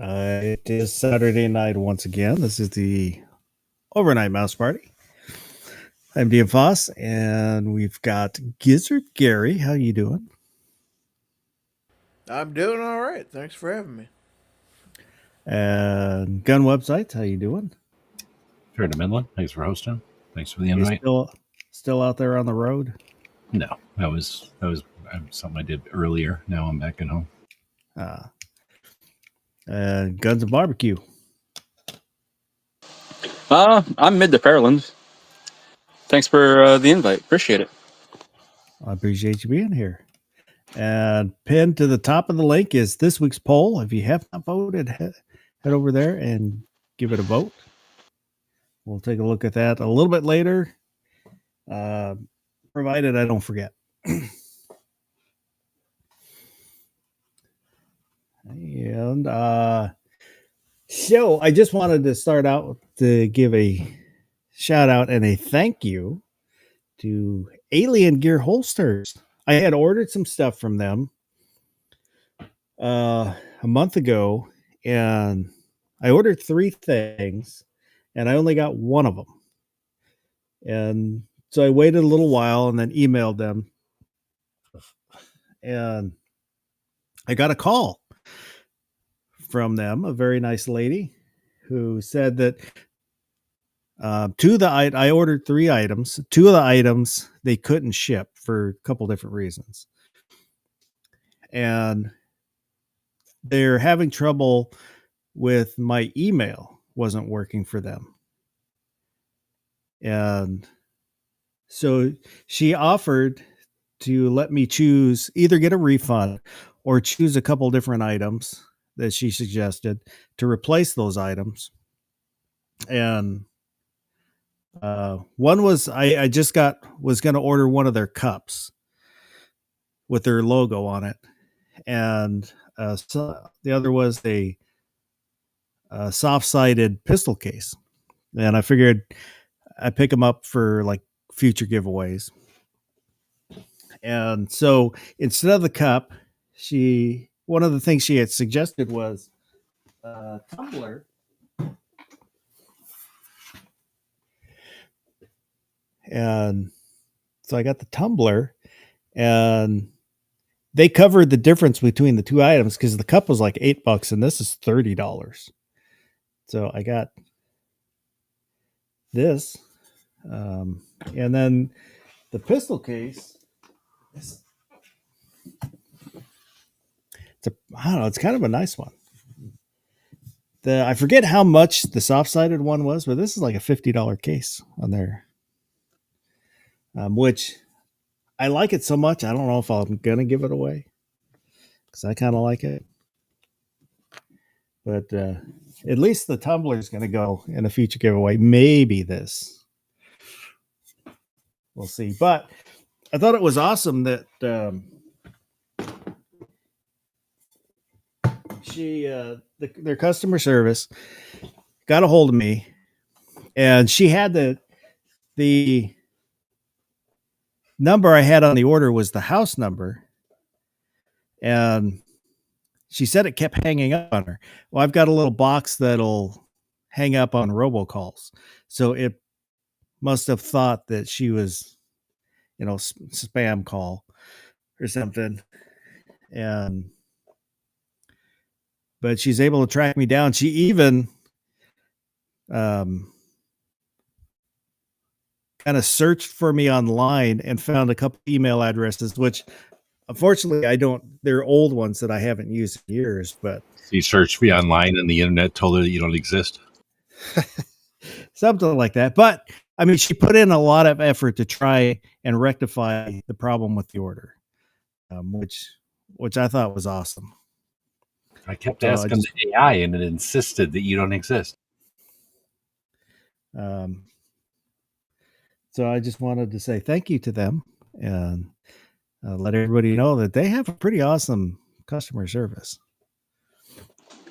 It is Saturday night once again. This is the overnight mouse party. I'm Dean Foss, and we've got Gizzard Gary. How you doing? I'm doing all right. Thanks for having me. And Gun Websites. How you doing? Fair to Midland. Thanks for hosting. Thanks for the You invite. still out there on the road? No, that was something I did earlier. Now I'm back at home. Guns and Barbecue. I'm mid to Fairlands. Thanks for the invite. Appreciate it. I appreciate you being here. And pinned to the top of the link is this week's poll. If you have not voted, head over there and give it a vote. We'll take a look at that a little bit later, provided I don't forget. And so I just wanted to start out to give a shout out and a thank you to Alien Gear Holsters. I had ordered some stuff from them a month ago, and I ordered 3 things, and I only got one of them. And so I waited a little while and then emailed them, and I got a call from them, a very nice lady who said that I ordered 3 items. 2 of the items they couldn't ship for a couple different reasons. And they're having trouble with my email wasn't working for them. And so she offered to let me choose, either get a refund or choose a couple different items that she suggested to replace those items. And one was I just was going to order one of their cups with their logo on it, and so the other was a soft-sided pistol case. And I figured I'd pick them up for like future giveaways. And so instead of the cup, one of the things she had suggested was a tumbler. And so I got the tumbler, and they covered the difference between the 2 items because the cup was like $8 and this is $30. So I got this. And then the pistol case. I don't know, it's kind of a nice one. I forget how much the soft-sided one was, but this is like a $50 case on there. Which I like it so much, I don't know if I'm gonna give it away because I kind of like it. But at least the tumbler is going to go in a future giveaway. Maybe this. We'll see. But I thought it was awesome that their customer service got a hold of me, and she had the number I had on the order was the house number, and she said it kept hanging up on her. Well, I've got a little box that'll hang up on robocalls, so it must have thought that she was, spam call or something. But she's able to track me down. She even kind of searched for me online and found a couple email addresses, which unfortunately they're old ones that I haven't used in years. But So you searched me online and the internet told her that you don't exist? Something like that. But I mean, she put in a lot of effort to try and rectify the problem with the order, which I thought was awesome. I kept asking the AI and it insisted that you don't exist. So I just wanted to say thank you to them and let everybody know that they have a pretty awesome customer service.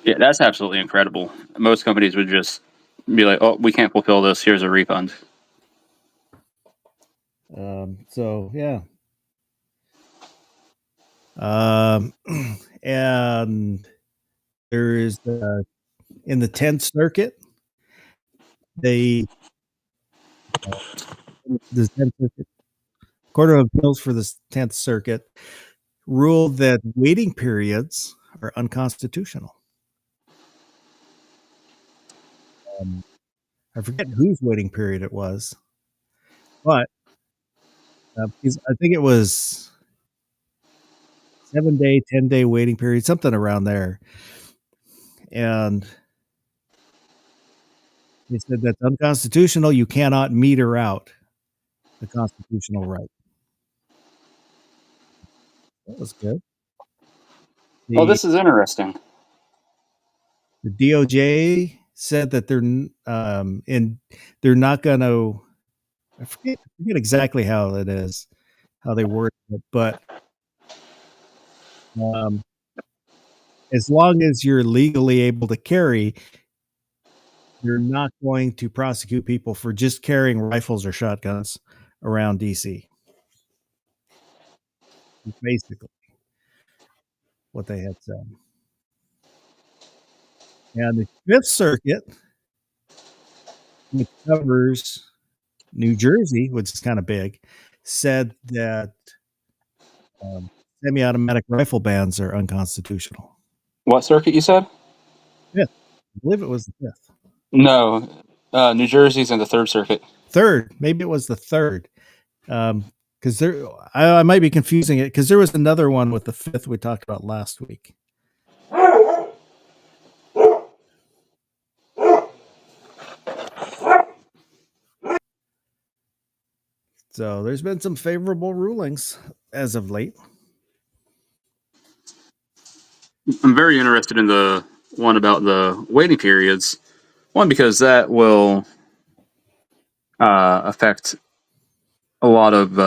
Yeah, that's absolutely incredible. Most companies would just be like, "Oh, we can't fulfill this. Here's a refund." So yeah. And There is in the 10th Circuit, the 10th Circuit Court of Appeals for the 10th Circuit ruled that waiting periods are unconstitutional. I forget whose waiting period it was, but I think it was 7-day, 10-day waiting period, something around there. And they said that's unconstitutional. You cannot meter out the constitutional right. That was good. Well, this is interesting. The DOJ said that they're not going to. I forget exactly how it is, how they word it, but as long as you're legally able to carry, you're not going to prosecute people for just carrying rifles or shotguns around DC. Basically, what they had said. And the Fifth Circuit, which covers New Jersey, which is kind of big, said that semi-automatic rifle bans are unconstitutional. What circuit you said? Fifth. I believe it was the fifth. No, New Jersey's in the Third Circuit. Third. Maybe it was the third. Because I might be confusing it because there was another one with the fifth we talked about last week. So there's been some favorable rulings as of late. I'm very interested in the one about the waiting periods. One, because that will affect a lot of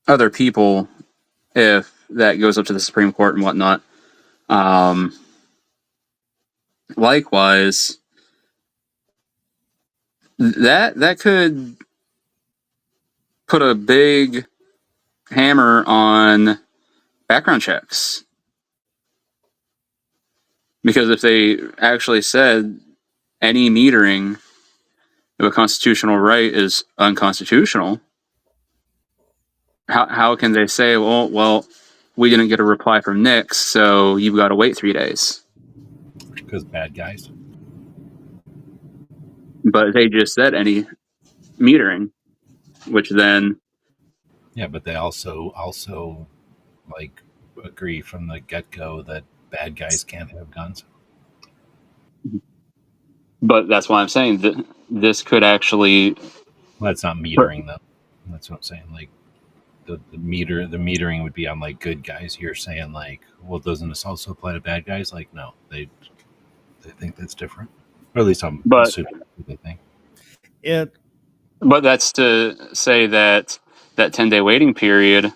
other people if that goes up to the Supreme Court and whatnot. Likewise, that could put a big hammer on background checks. Because if they actually said any metering of a constitutional right is unconstitutional, how can they say, well, we didn't get a reply from Nix, so you've got to wait 3 days? Because bad guys. But they just said any metering, which then... Yeah, but they also like agree from the get-go that bad guys can't have guns. But that's why I'm saying that this could actually... Well, that's not metering, though. That's what I'm saying. Like, the metering would be on, like, good guys. You're saying, like, well, doesn't this also apply to bad guys? Like, no. They think that's different. Or at least I'm assuming that's what they think. But that's to say that 10-day waiting period...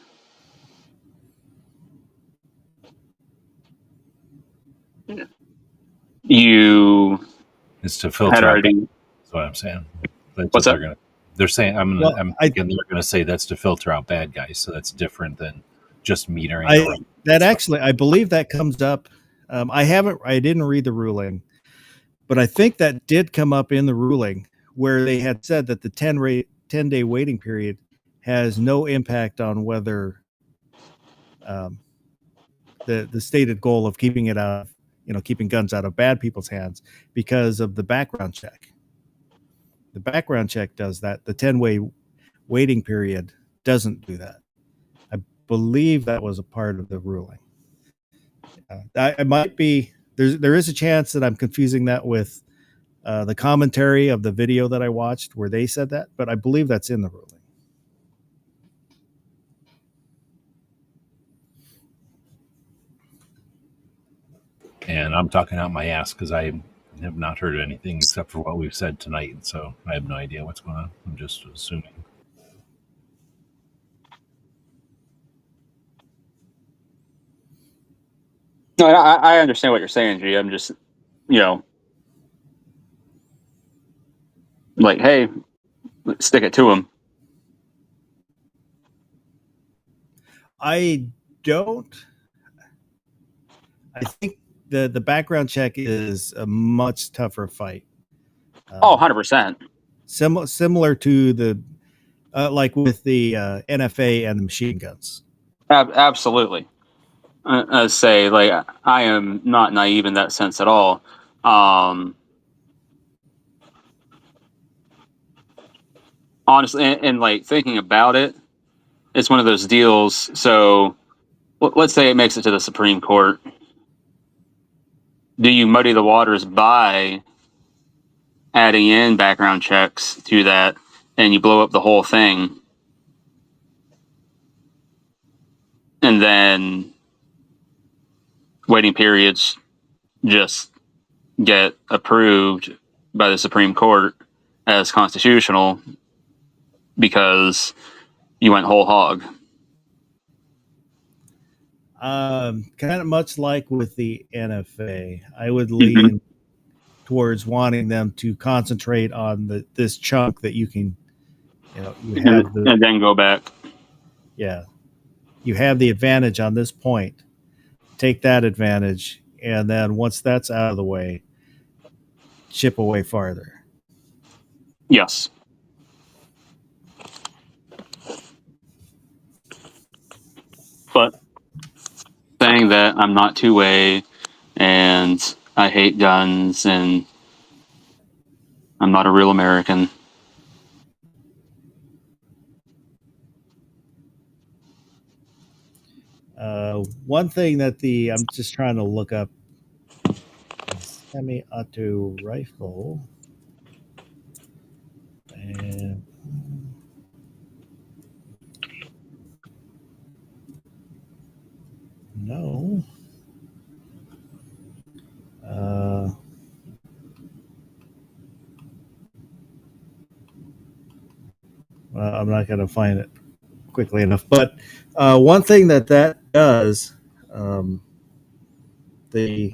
It's to filter out. That's what I'm saying. That's What's what that? they're saying. I'm thinking they're going to say that's to filter out bad guys. So that's different than just metering. I believe that comes up. I didn't read the ruling, but I think that did come up in the ruling where they had said that the 10-day waiting period has no impact on whether the stated goal of keeping it out, keeping guns out of bad people's hands because of the background check. The background check does that. The 10-day waiting period doesn't do that. I believe that was a part of the ruling. I might be there is a chance that I'm confusing that with the commentary of the video that I watched where they said that, but I believe that's in the ruling. And I'm talking out my ass because I have not heard anything except for what we've said tonight. So I have no idea what's going on. I'm just assuming. No, I understand what you're saying, G. I'm just, like, hey, stick it to him. I don't I think the background check is a much tougher fight. 100%. Similar to the like with the NFA and the machine guns. Absolutely. I say, like, I am not naive in that sense at all. Honestly, and like thinking about it, it's one of those deals. So let's say it makes it to the Supreme Court. Do you muddy the waters by adding in background checks to that, and you blow up the whole thing, and then waiting periods just get approved by the Supreme Court as constitutional because you went whole hog? Kind of much like with the NFA, I would lean towards wanting them to concentrate on this chunk that you can, you have and then go back. Yeah, you have the advantage on this point. Take that advantage, and then once that's out of the way, chip away farther. Yes. But saying that, I'm not two-way, and I hate guns, and I'm not a real American. One thing that I'm just trying to look up semi-auto rifle, and no. Well, I'm not going to find it quickly enough. But one thing that does, the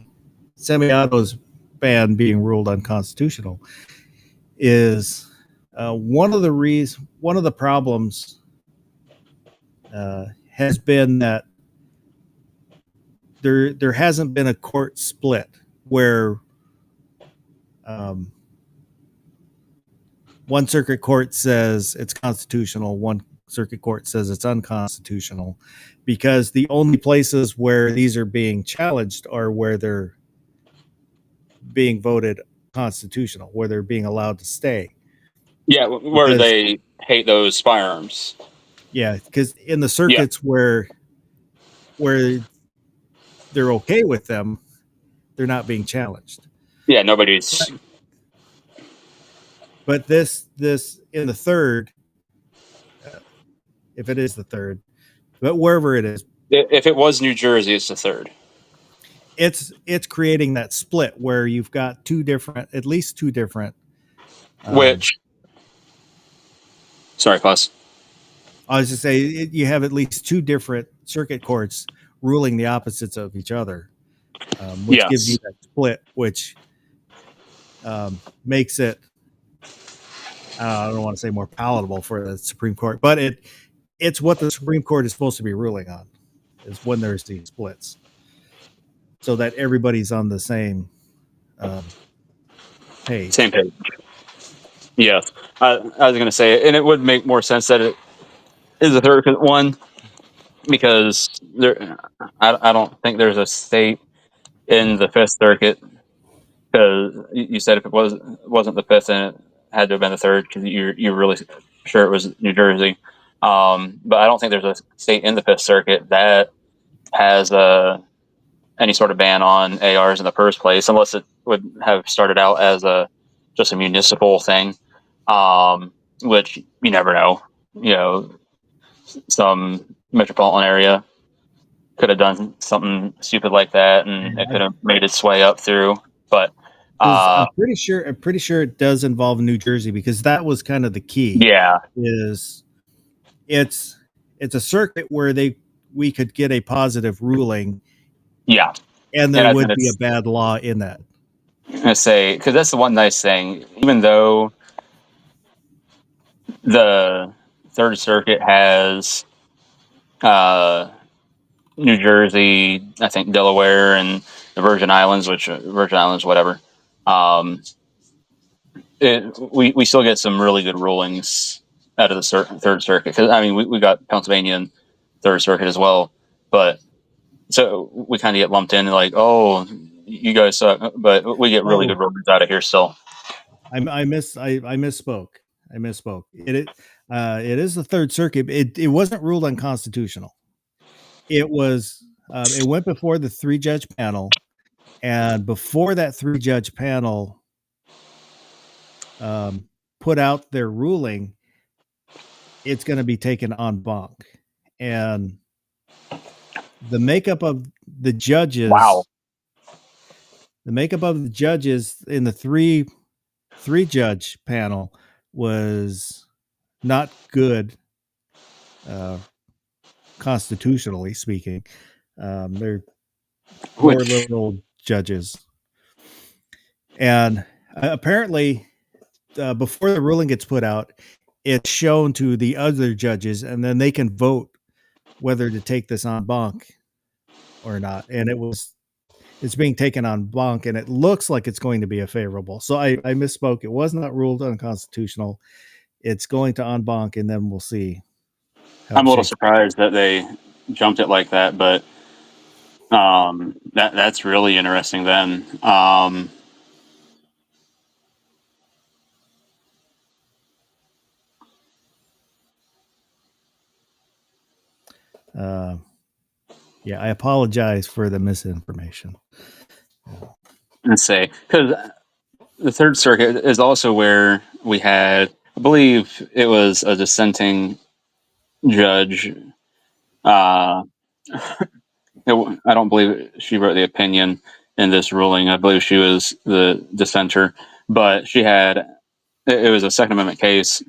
semi-autos ban being ruled unconstitutional, is one of the problems has been that there hasn't been a court split where one circuit court says it's constitutional, one circuit court says it's unconstitutional, because the only places where these are being challenged are where they're being voted constitutional, where they're being allowed to stay. Yeah, where they hate those firearms. Yeah, because in the circuits where they're okay with them, they're not being challenged. Yeah, nobody's. But this in the third, if it is the third, but wherever it is, If it was New Jersey, it's the third. It's creating that split where you've got at least two different. Sorry, Plus. I was to say you have at least two different circuit courts ruling the opposites of each other, which gives you that split, which makes it. I don't want to say more palatable for the Supreme Court, but it's what the Supreme Court is supposed to be ruling on, is when there's these splits, so that everybody's on the same page. Same page. Yes. I was going to say, and it would make more sense that it is a third one, because I don't think there's a state in the Fifth Circuit, because you said if it wasn't the Fifth, then it had to have been the third, because you're really sure it was New Jersey. But I don't think there's a state in the Fifth Circuit that has any sort of ban on ARs in the first place, unless it would have started out as just a municipal thing, which you never know. Some metropolitan area could have done something stupid like that, and it could have made its way up through. But I'm pretty sure it does involve New Jersey, because that was kind of the key. Yeah, is it's a circuit where we could get a positive ruling. Yeah, and there would be a bad law in that. I'm gonna say, because that's the one nice thing. Even though the Third Circuit has New Jersey, I think Delaware, and the Virgin Islands, whatever. We still get some really good rulings out of the Third Circuit, because I mean we got Pennsylvania and Third Circuit as well, but so we kind of get lumped in like, oh, you guys suck, but we get really good rulings out of here still. I misspoke. It is the Third Circuit. It wasn't ruled unconstitutional. It was. It went before the 3-judge panel, and before that 3-judge panel put out their ruling, it's going to be taken en banc, and the makeup of the judges. Wow. The makeup of the judges in the 3-judge panel was not good, constitutionally speaking. They're more liberal judges, and apparently, before the ruling gets put out, it's shown to the other judges, and then they can vote whether to take this en banc or not. And it's being taken en banc, and it looks like it's going to be a favorable. So I misspoke. It was not ruled unconstitutional. It's going to en banc, and then we'll see. I'm a little surprised that they jumped it like that, but that's really interesting then. Yeah, I apologize for the misinformation. Let's say, because the Third Circuit is also where we had, I believe it was a dissenting judge. I don't believe she wrote the opinion in this ruling. I believe she was the dissenter, but she had, it was a Second Amendment case.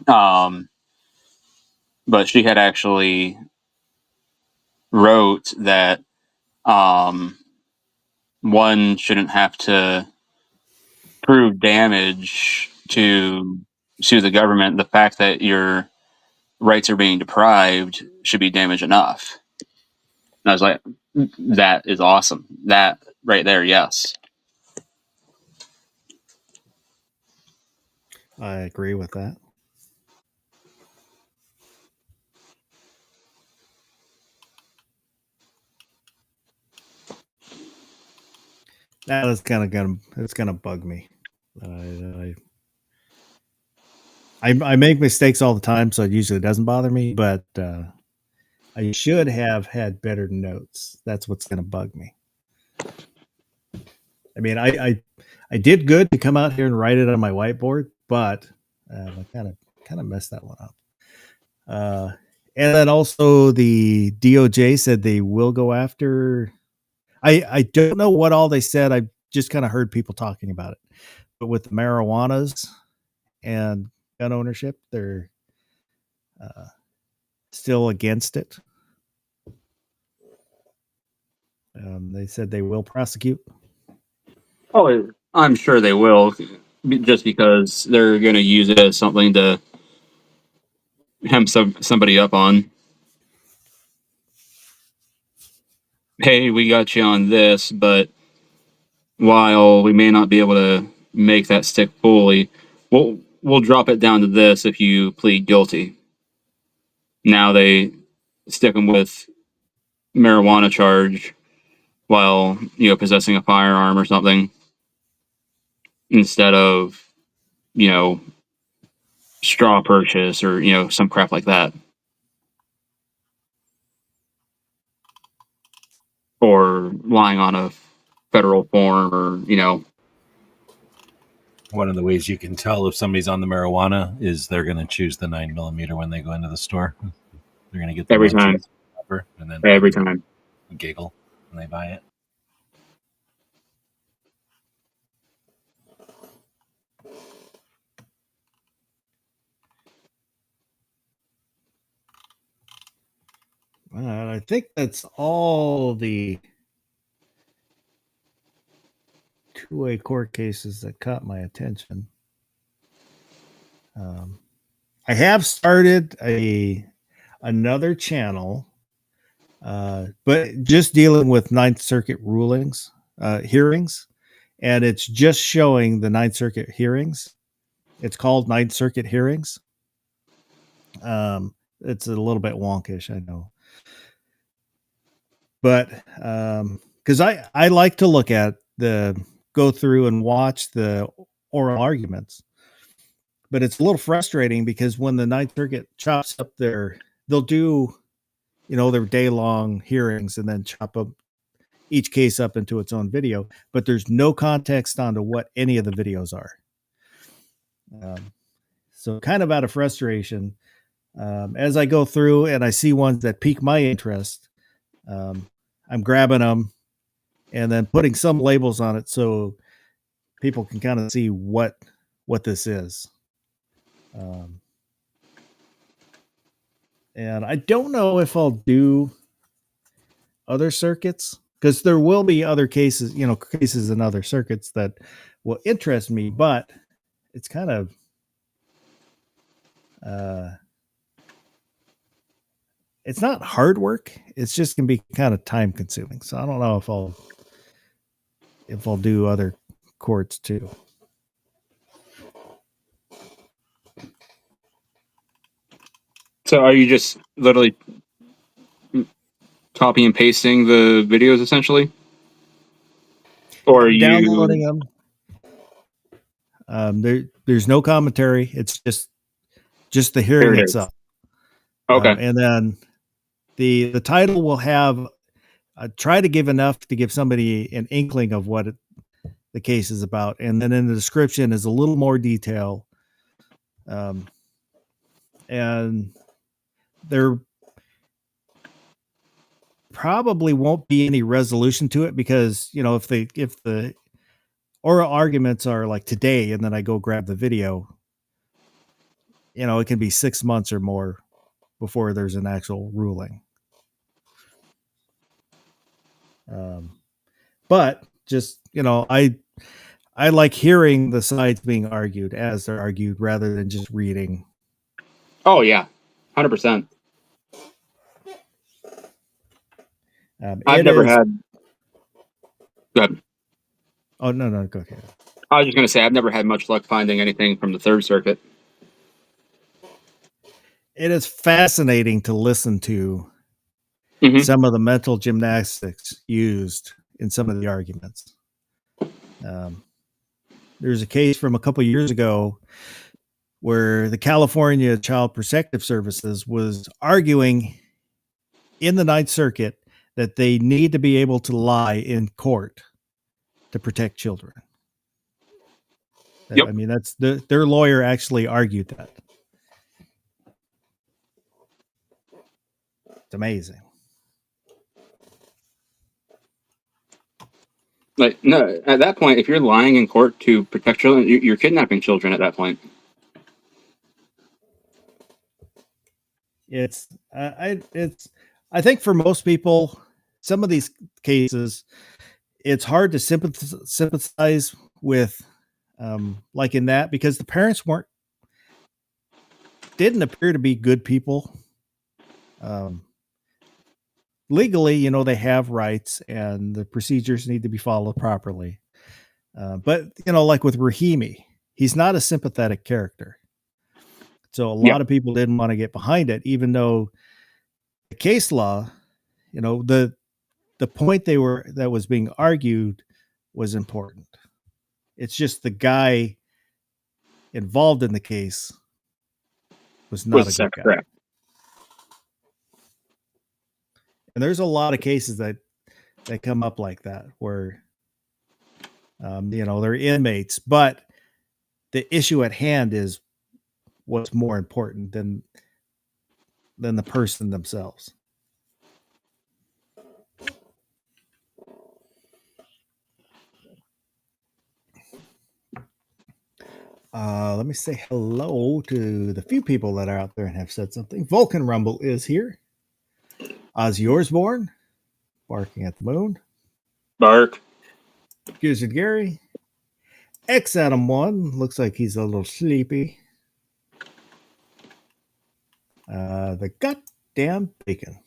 But she had actually wrote that one shouldn't have to prove damage to sue the government. The fact that your rights are being deprived should be damage enough. And I was like, that is awesome. That right there, yes. I agree with that. That is it's gonna bug me. I make mistakes all the time, so it usually doesn't bother me, but I should have had better notes. That's what's gonna bug me. I mean, I did good to come out here and write it on my whiteboard, but I kind of messed that one up. And then also the DOJ said they will go after. I don't know what all they said. I just kind of heard people talking about it. But with the marijuanas and gun ownership, they're still against it. They said they will prosecute. Oh, I'm sure they will, just because they're going to use it as something to hem somebody up on. Hey, we got you on this, but while we may not be able to make that stick fully, we'll drop it down to this if you plead guilty. Now they stick them with marijuana charge while possessing a firearm or something, instead of straw purchase or some crap like that, or lying on a federal form, or One of the ways you can tell if somebody's on the marijuana is they're going to choose the 9mm when they go into the store. They're going to get the every time, and then every time giggle when they buy it. I think that's all the two-way court cases that caught my attention. I have started another channel. But just dealing with Ninth Circuit rulings, hearings, and it's just showing the Ninth Circuit hearings. It's called Ninth Circuit hearings. It's a little bit wonkish, I know. But because I like to look at go through and watch the oral arguments. But it's a little frustrating because when the Ninth Circuit chops up they'll do, their day-long hearings and then chop up each case up into its own video, but there's no context onto what any of the videos are. So kind of out of frustration, as I go through and I see ones that pique my interest, I'm grabbing them and then putting some labels on it so people can kind of see what this is. And I don't know if I'll do other circuits because there will be other cases, cases in other circuits that will interest me, but it's kind of, it's not hard work. It's just going to be kind of time consuming. So I don't know if I'll do other courts too. So are you just literally copy and pasting the videos essentially? Or are you downloading them? There's no commentary. It's just the hearing itself. Okay. And then the title will have try to give enough to give somebody an inkling of what the case is about, and then in the description is a little more detail. And there probably won't be any resolution to it because if the oral arguments are like today and then I go grab the video, it can be 6 months or more before there's an actual ruling. But just I like hearing the sides being argued as they're argued rather than just reading. Oh yeah, 100%. I've never had. Go ahead. Oh no, go ahead. I was just going to say I've never had much luck finding anything from the Third Circuit. It is fascinating to listen to some of the mental gymnastics used in some of the arguments. There's a case from a couple of years ago where the California Child Protective Services was arguing in the Ninth Circuit that they need to be able to lie in court to protect children. Yep. I mean, that's their lawyer actually argued that. It's amazing. Like, no, at that point, if you're lying in court to protect children, you're kidnapping children at that point. I think for most people, some of these cases, it's hard to sympathize with, like in that, because the parents didn't appear to be good people. Legally, they have rights and the procedures need to be followed properly. But, like with Rahimi, he's not a sympathetic character. So a lot of people didn't want to get behind it, even though the case law, the point that was being argued was important. It's just the guy involved in the case was not a good guy. Correct. And there's a lot of cases that come up like that where, they're inmates, but the issue at hand is what's more important than the person themselves. Let me say hello to the few people that are out there and have said something. Vulcan Rumble is here. Ozzy Osbourne, barking at the moon. Bark. Gizzard Gary. X Adam 1 looks like he's a little sleepy. The goddamn bacon.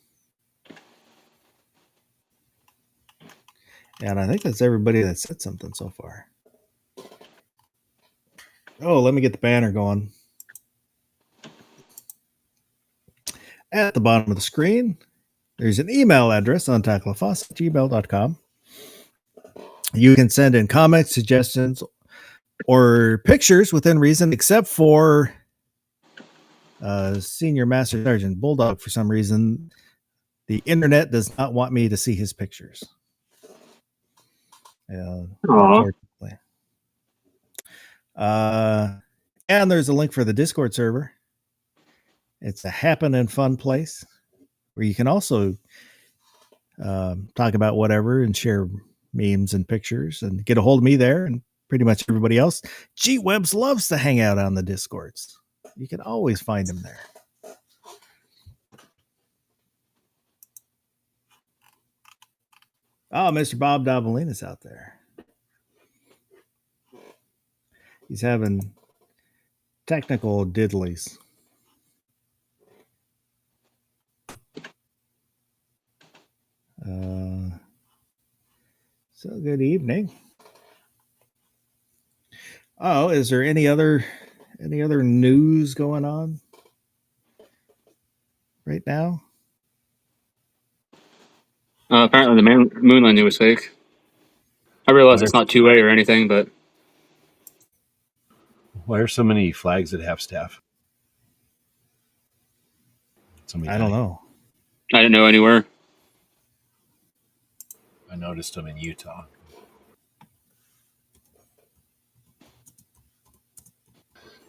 And I think that's everybody that said something so far. Oh, let me get the banner going. At the bottom of the screen, there's an email address, untactlefoss@gmail.com. You can send in comments, suggestions, or pictures within reason, except for Senior Master Sergeant Bulldog. For some reason, the internet does not want me to see his pictures. Unfortunately. And there's a link for the Discord server. It's a happen and fun place where you can also talk about whatever and share memes and pictures and get a hold of me there and pretty much everybody else. G-Webs loves to hang out on the Discords. You can always find him there. Oh, Mr. Bob Davalina's out there. He's having technical diddlies. So good evening. Oh, is there any other news going on right now? Apparently, the moon landing was fake. I realize it's not 2A or anything, but why are so many flags at half staff? I don't know. I didn't know anywhere. I noticed them in Utah.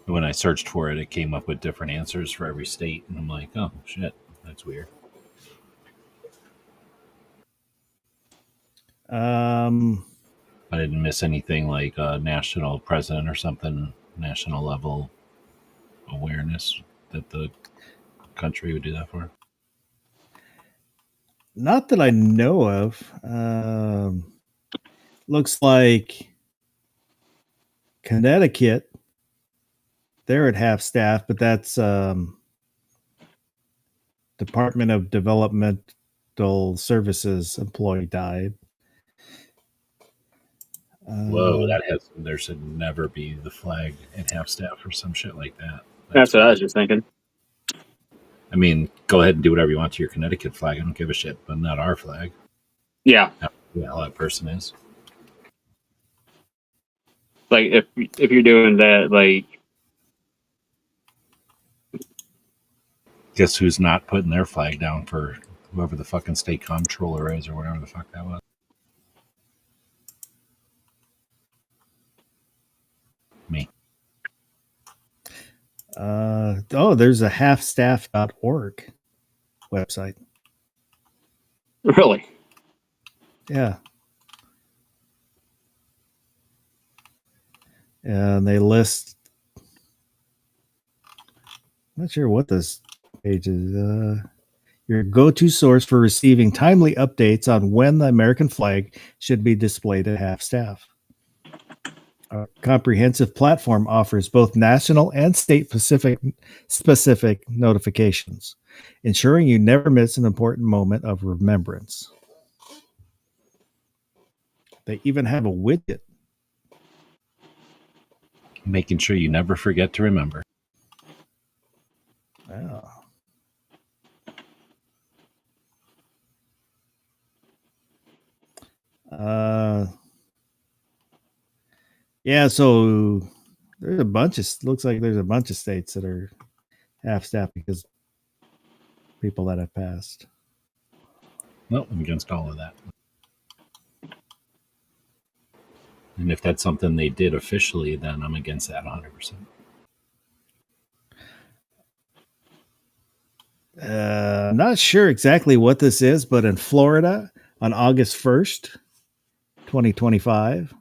When I searched for it, it came up with different answers for every state, and I'm like, oh shit, that's weird. I didn't miss anything like a national president or something, national level awareness that the country would do that for. Not that I know of. Looks like Connecticut, they're at half staff, but that's Department of Developmental Services employee died. Whoa, there should never be the flag at half staff or some shit like that. That's what I was just thinking. I mean, go ahead and do whatever you want to your Connecticut flag. I don't give a shit, but not our flag. Yeah. Who the hell that person is. Like, if you're doing that, like... Guess who's not putting their flag down for whoever the fucking state comptroller is or whatever the fuck that was? Me. There's a halfstaff.org website. Really? Yeah. And they list, I'm not sure what this page is. Your go-to source for receiving timely updates on when the American flag should be displayed at half staff. Our comprehensive platform offers both national and state-specific notifications, ensuring you never miss an important moment of remembrance. They even have a widget. Making sure you never forget to remember. Wow. Yeah, so looks like there's a bunch of states that are half staff because people that have passed. No, I'm against all of that. And if that's something they did officially, then I'm against that 100%. I'm not sure exactly what this is, but in Florida on August 1st, 2025,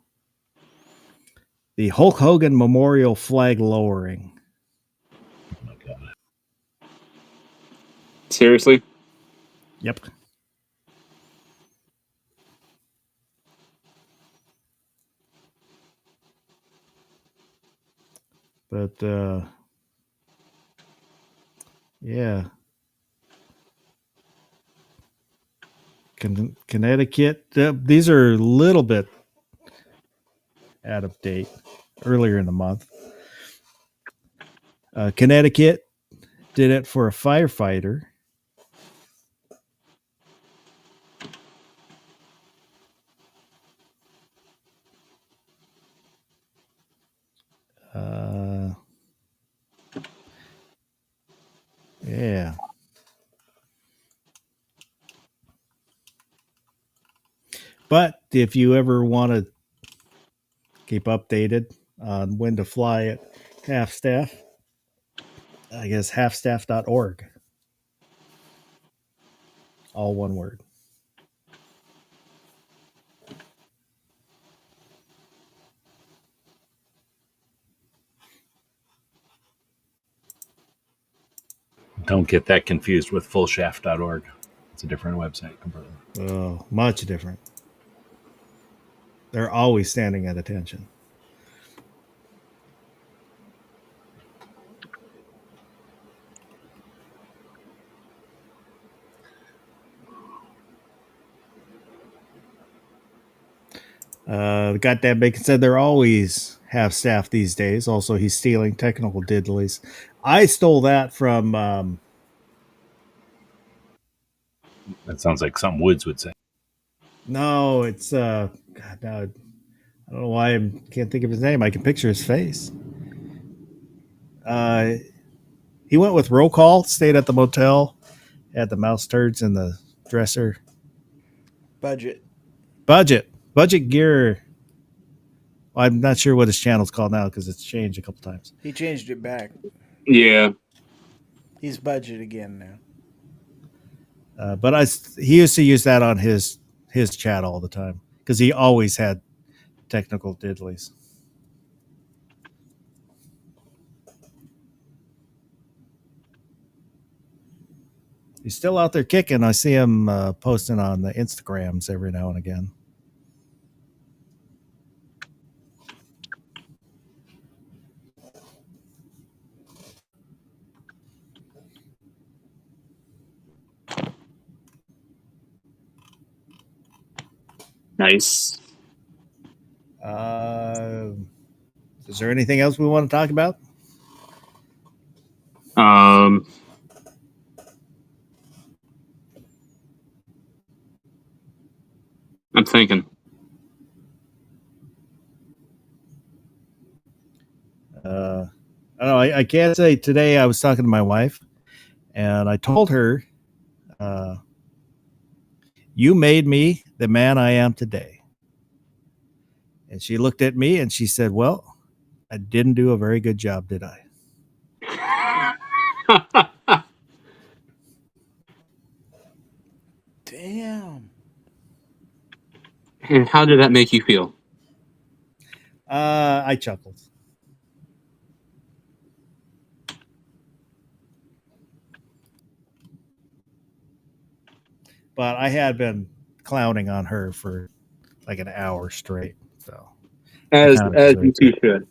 the Hulk Hogan Memorial flag lowering. Oh my God. Seriously? Yep. But yeah. Connecticut. These are a little bit out of date, earlier in the month. Connecticut did it for a firefighter. Yeah. But if you ever want to keep updated on when to fly at half staff, I guess halfstaff.org. All one word. Don't get that confused with fullshaft.org. It's a different website completely. Oh, much different. They're always standing at attention. Goddamn Bacon said they're always half staff these days. Also, he's stealing technical diddlies. I stole that from That sounds like something Woods would say. no, it's God, no, I don't know why I can't think of his name. I can picture his face. He went with roll call, stayed at the motel, had the mouse turds in the dresser. Budget. Budget gear. I'm not sure what his channel's called now because it's changed a couple times. He changed it back. Yeah. He's budget again now. But he used to use that on his chat all the time because he always had technical diddlies. He's still out there kicking. I see him posting on the Instagrams every now and again. Nice. Is there anything else we want to talk about? I'm thinking. I don't know. I can't say today. I was talking to my wife, and I told her, "You made me the man I am today." And she looked at me and she said, "Well, I didn't do a very good job, did I?" Damn. And how did that make you feel? I chuckled. But I had been clowning on her for like an hour straight. So As kinda you two should.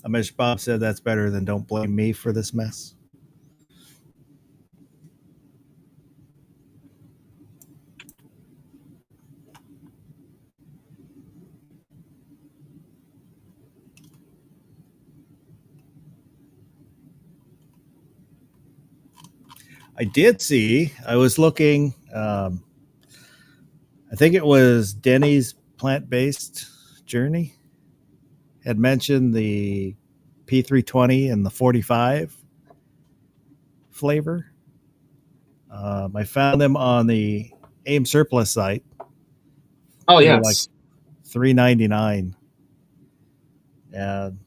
Amish Bob said that's better than don't blame me for this mess. I did see, I was looking, I think it was Denny's plant-based journey had mentioned the P320 and the 45 flavor. I found them on the AIM Surplus site. Oh, They were yes. like $3.99, and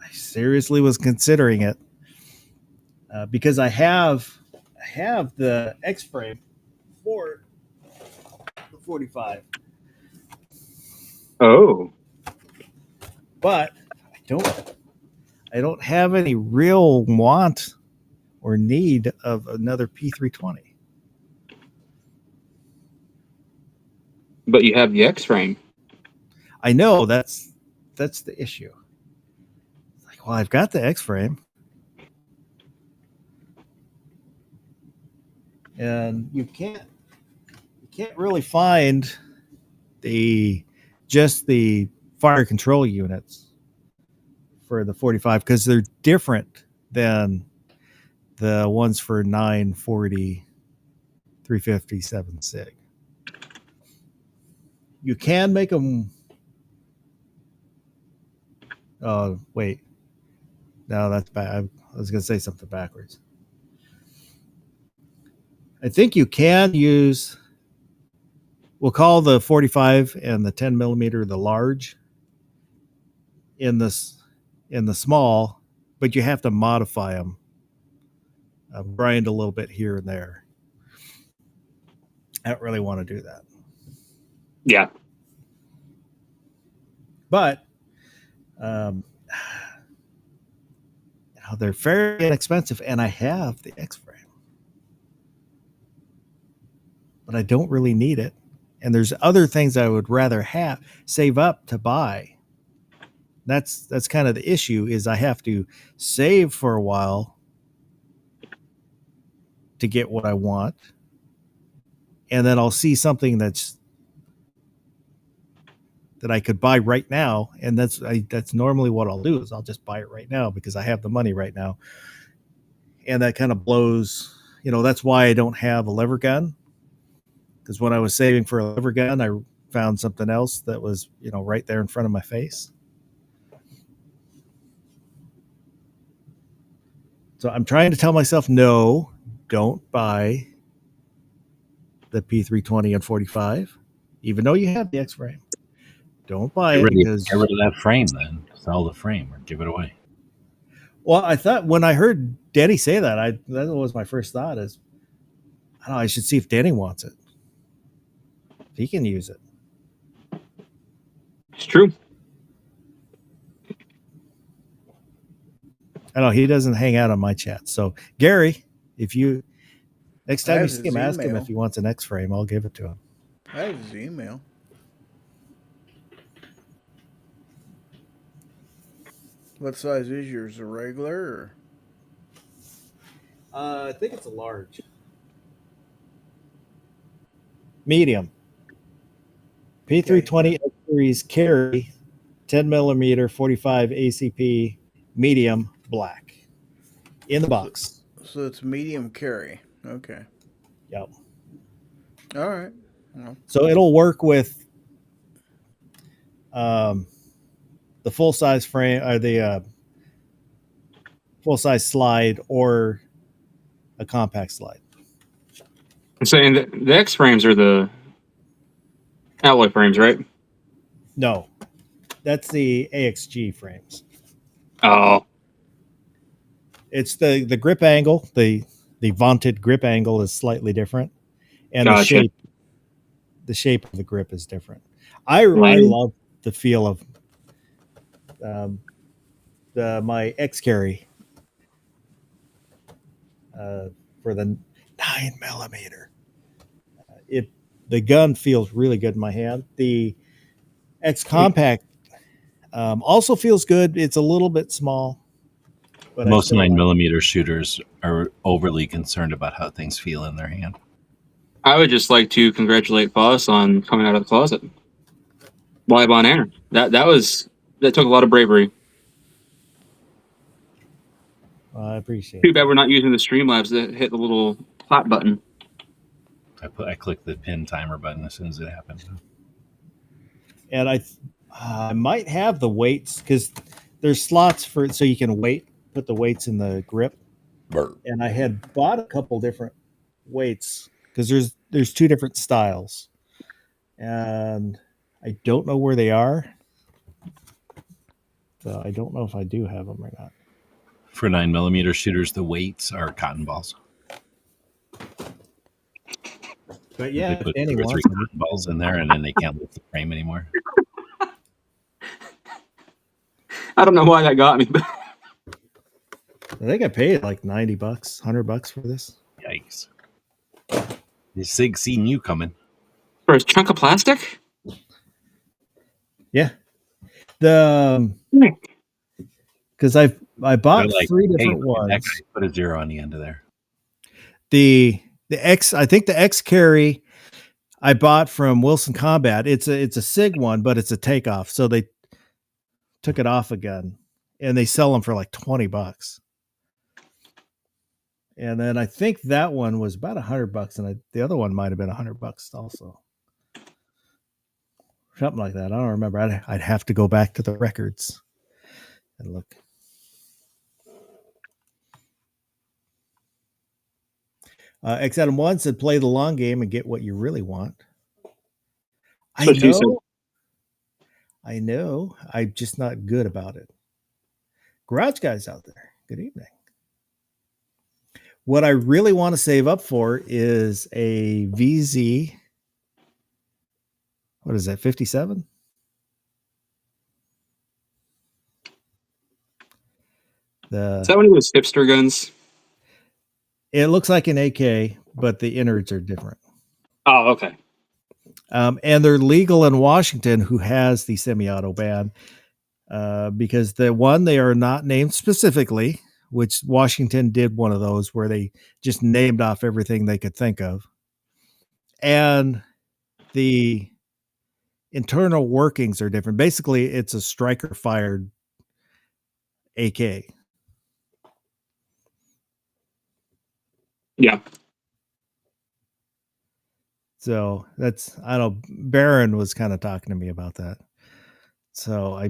I seriously was considering it because I have the X-Frame for the 45, Oh. but I don't have any real want or need of another P320. But you have the X-frame. I know that's the issue. Like, well, I've got the X-frame, and you can't really find just the fire control units for the 45 because they're different than the ones for 940 357 SIG. You can make them. Oh, wait. No, that's bad. I was going to say something backwards. I think you can use, we'll call the 45 and the 10 millimeter the large in the small, but you have to modify them, grind a little bit here and there. I don't really want to do that. Yeah. But they're very inexpensive, and I have the X-frame, but I don't really need it. And there's other things I would rather save up to buy. That's kind of the issue, is I have to save for a while to get what I want, and then I'll see something that I could buy right now, and that's normally what I'll do, is I'll just buy it right now because I have the money right now. And that kind of blows, that's why I don't have a lever gun, because when I was saving for a lever gun, I found something else that was, right there in front of my face. So I'm trying to tell myself, no, don't buy the P320 and 45, even though you have the X-frame. Don't buy it because get rid of that frame. Then sell the frame or give it away. Well, I thought when I heard Danny say that, that was my first thought, is I don't know, I should see if Danny wants it. If he can use it. It's true. I know he doesn't hang out on my chat. So Gary, if you next time you see him, ask him if he wants an X-frame. I'll give it to him. I have his email. What size is yours? A regular? Or? I think it's a large. Medium. P320 X Series carry, 10 millimeter, 45 ACP, medium, black. In the box. So it's medium carry. Okay. Yep. All right. Well. So it'll work with the full size frame, or the full size slide, or a compact slide. I'm saying that the X frames are the alloy frames, right? No, that's the AXG frames. Oh, It's the grip angle. The vaunted grip angle is slightly different, and Gotcha. the shape of the grip is different. I love the feel of my X carry for the 9 millimeter. The gun feels really good in my hand. The X compact also feels good. It's a little bit small. But Most 9 millimeter shooters are overly concerned about how things feel in their hand. I would just like to congratulate Foss on coming out of the closet live on air. That took a lot of bravery. I appreciate Too it. bad we're not using the Streamlabs to hit the little hot button. I clicked the pin timer button as soon as it happened. And I might have the weights, because there's slots so you can put the weights in the grip. And I had bought a couple different weights, because there's two different styles, and I don't know where they are. So I don't know if I do have them or not. For 9 millimeter shooters, the weights are cotton balls. But yeah, they put Danny 2 or 3 wants cotton balls in there, and then they can't lift the frame anymore. I don't know why that got me, but I think I paid like $90, $100 for this. Yikes! This Sig seen you coming. For a chunk of plastic? Yeah, the because I bought They're like, 3 hey, different look at that ones. guy. Put a 0 on the end of there. The X, I think the X carry I bought from Wilson Combat. It's a Sig one, but it's a takeoff. So they took it off again, and they sell them for like $20. And then I think that one was about $100, and the other one might have been $100 also, something like that. I don't remember. I'd have to go back to the records and look. X Adam 1 said, play the long game and get what you really want. I What she said. know. I know. I'm just not good about it. Garage guys out there, good evening. What I really want to save up for is a VZ. What is that, 57? Is that one of those hipster guns? It looks like an AK, but the innards are different. Oh, okay. And they're legal in Washington, who has the semi-auto ban, because the one, they are not named specifically, which Washington did one of those where they just named off everything they could think of. And the internal workings are different. Basically, it's a striker fired AK. Yeah. So that's, I don't know, Baron was kind of talking to me about that. So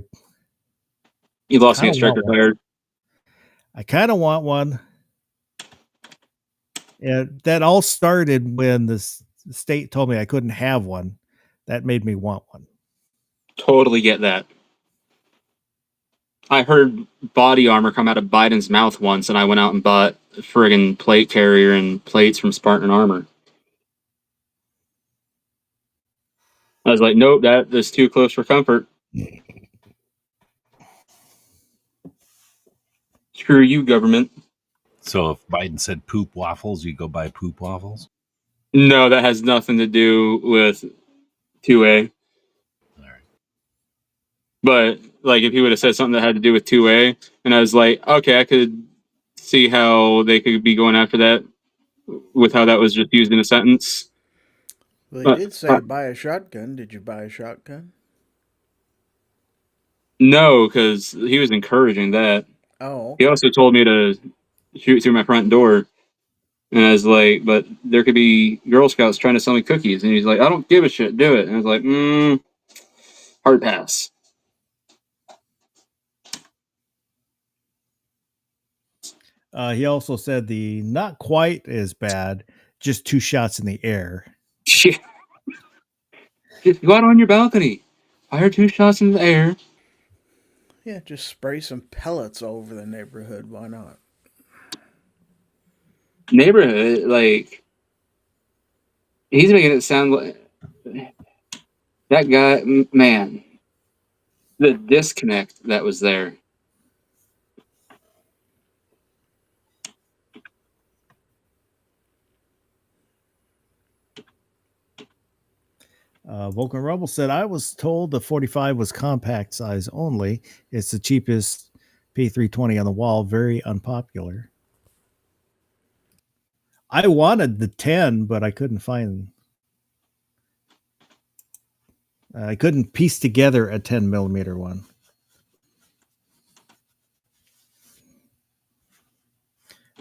You lost me I a striker want one. fired. I kind of want one. And that all started when the state told me I couldn't have one. That made me want one. Totally get that. I heard body armor come out of Biden's mouth once, and I went out and bought a friggin' plate carrier and plates from Spartan Armor. I was like, nope, that is too close for comfort. Screw you, government. So if Biden said poop waffles, you go buy poop waffles? No, that has nothing to do with 2A. All right. But like, if he would have said something that had to do with 2A, and I was like, okay, I could see how they could be going after that with how that was just used in a sentence. Well, But- he did say buy a shotgun. Did you buy a shotgun? No, because he was encouraging that. Oh, He okay. also told me to shoot through my front door. And I was like, but there could be Girl Scouts trying to sell me cookies. And he's like, I don't give a shit, do it. And I was like, hard pass. He also said the not quite as bad, just 2 shots in the air. Shit. Just go out on your balcony. Fire 2 shots in the air. Yeah, just spray some pellets over the neighborhood. Why not? Neighborhood, like, he's making it sound like that guy, man, the disconnect that was there. Vulcan Rebel said, I was told the 45 was compact size only. It's the cheapest P320 on the wall. Very unpopular. I wanted the 10, but I couldn't find. I couldn't piece together a 10 millimeter one.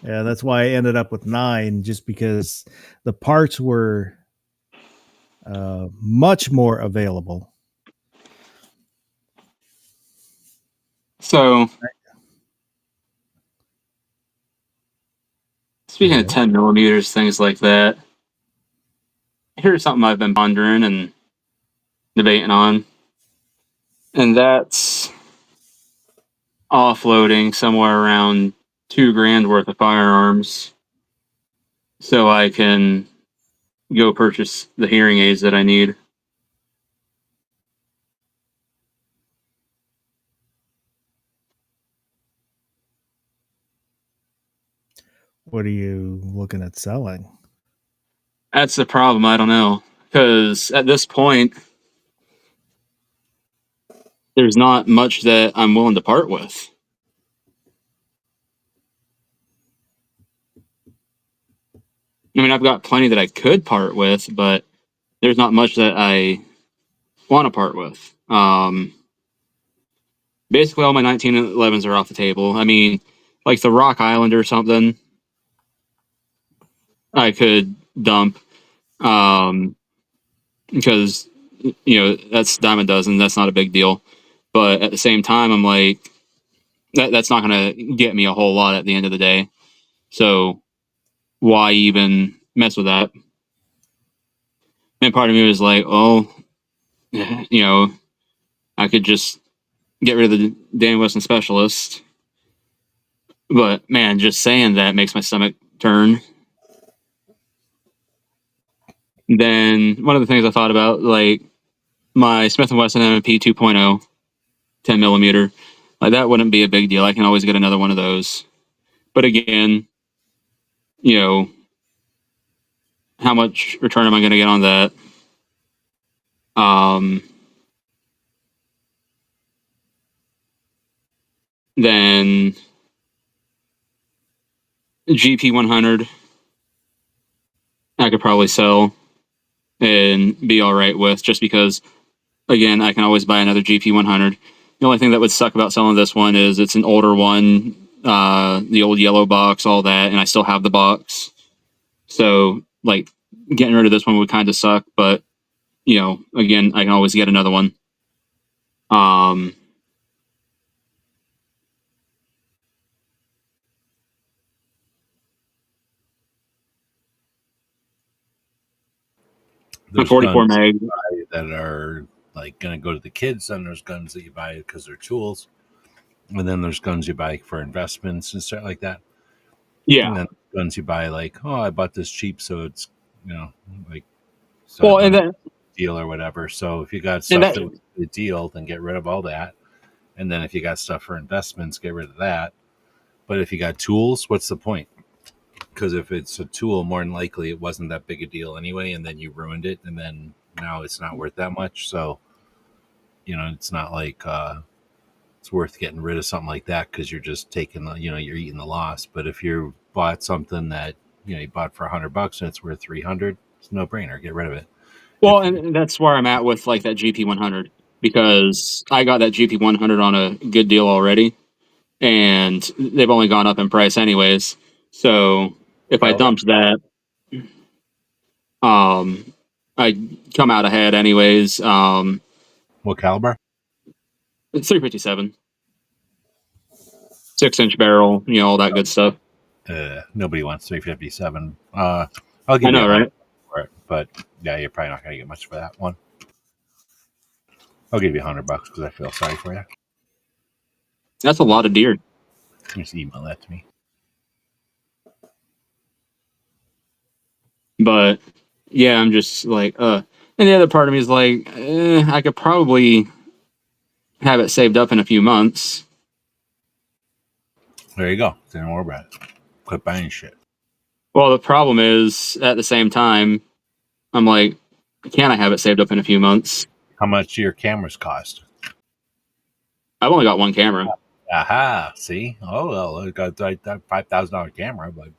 Yeah, that's why I ended up with 9, just because the parts were much more available. So, speaking of 10 millimeters, things like that, here's something I've been pondering and debating on. And that's offloading somewhere around $2,000 worth of firearms so I can go purchase the hearing aids that I need. What are you looking at selling? That's the problem. I don't know, because at this point, there's not much that I'm willing to part with. I mean, I've got plenty that I could part with, but there's not much that I want to part with. Basically, all my 1911s are off the table. I mean, like the Rock Island or something, I could dump, because that's dime a dozen. That's not a big deal. But at the same time, I'm like, that's not going to get me a whole lot at the end of the day. So why even mess with that? And part of me was like, oh, I could just get rid of the Dan Wesson Specialist. But man, just saying that makes my stomach turn. Then one of the things I thought about, like my Smith & Wesson M&P 2.0 10 millimeter, like that wouldn't be a big deal. I can always get another one of those. But again, how much return am I going to get on that? Then GP 100, I could probably sell and be all right with, just because, again, I can always buy another GP 100. The only thing that would suck about selling this one is it's an older one, the old yellow box, all that, and I still have the box. So, like, getting rid of this one would kind of suck, but, again, I can always get another one. There's 44 guns mag. you buy that are like going to go to the kids, and there's guns that you buy because they're tools, and then there's guns you buy for investments and stuff like that. Yeah. And then guns you buy like, oh, I bought this cheap, so it's like, Well, so and then deal or whatever. So if you got stuff that was a deal, then get rid of all that. And then if you got stuff for investments, get rid of that. But if you got tools, what's the point? Because if it's a tool, more than likely it wasn't that big a deal anyway, and then you ruined it, and then now it's not worth that much. So, it's not like it's worth getting rid of something like that, because you're just taking, you're eating the loss. But if you bought something that you bought for $100 and it's worth 300, it's no brainer. Get rid of it. Well, and that's where I'm at with like that GP 100, because I got that GP 100 on a good deal already, and they've only gone up in price anyways. So if I dumped that, I'd come out ahead anyways. What caliber? It's 357, 6-inch barrel, all that good stuff. Nobody wants 357. I'll give I know, you right? for it, but yeah, you're probably not going to get much for that one. I'll give you $100 because I feel sorry for you. That's a lot of deer. Just email that to me. But yeah, I'm just like, and the other part of me is like, I could probably have it saved up in a few months. There you go. Say no more about it. Quit buying shit. Well, the problem is, at the same time, I'm like, can I have it saved up in a few months? How much do your cameras cost? I've only got one camera. Aha! See? Oh well, I got that $5,000 camera, but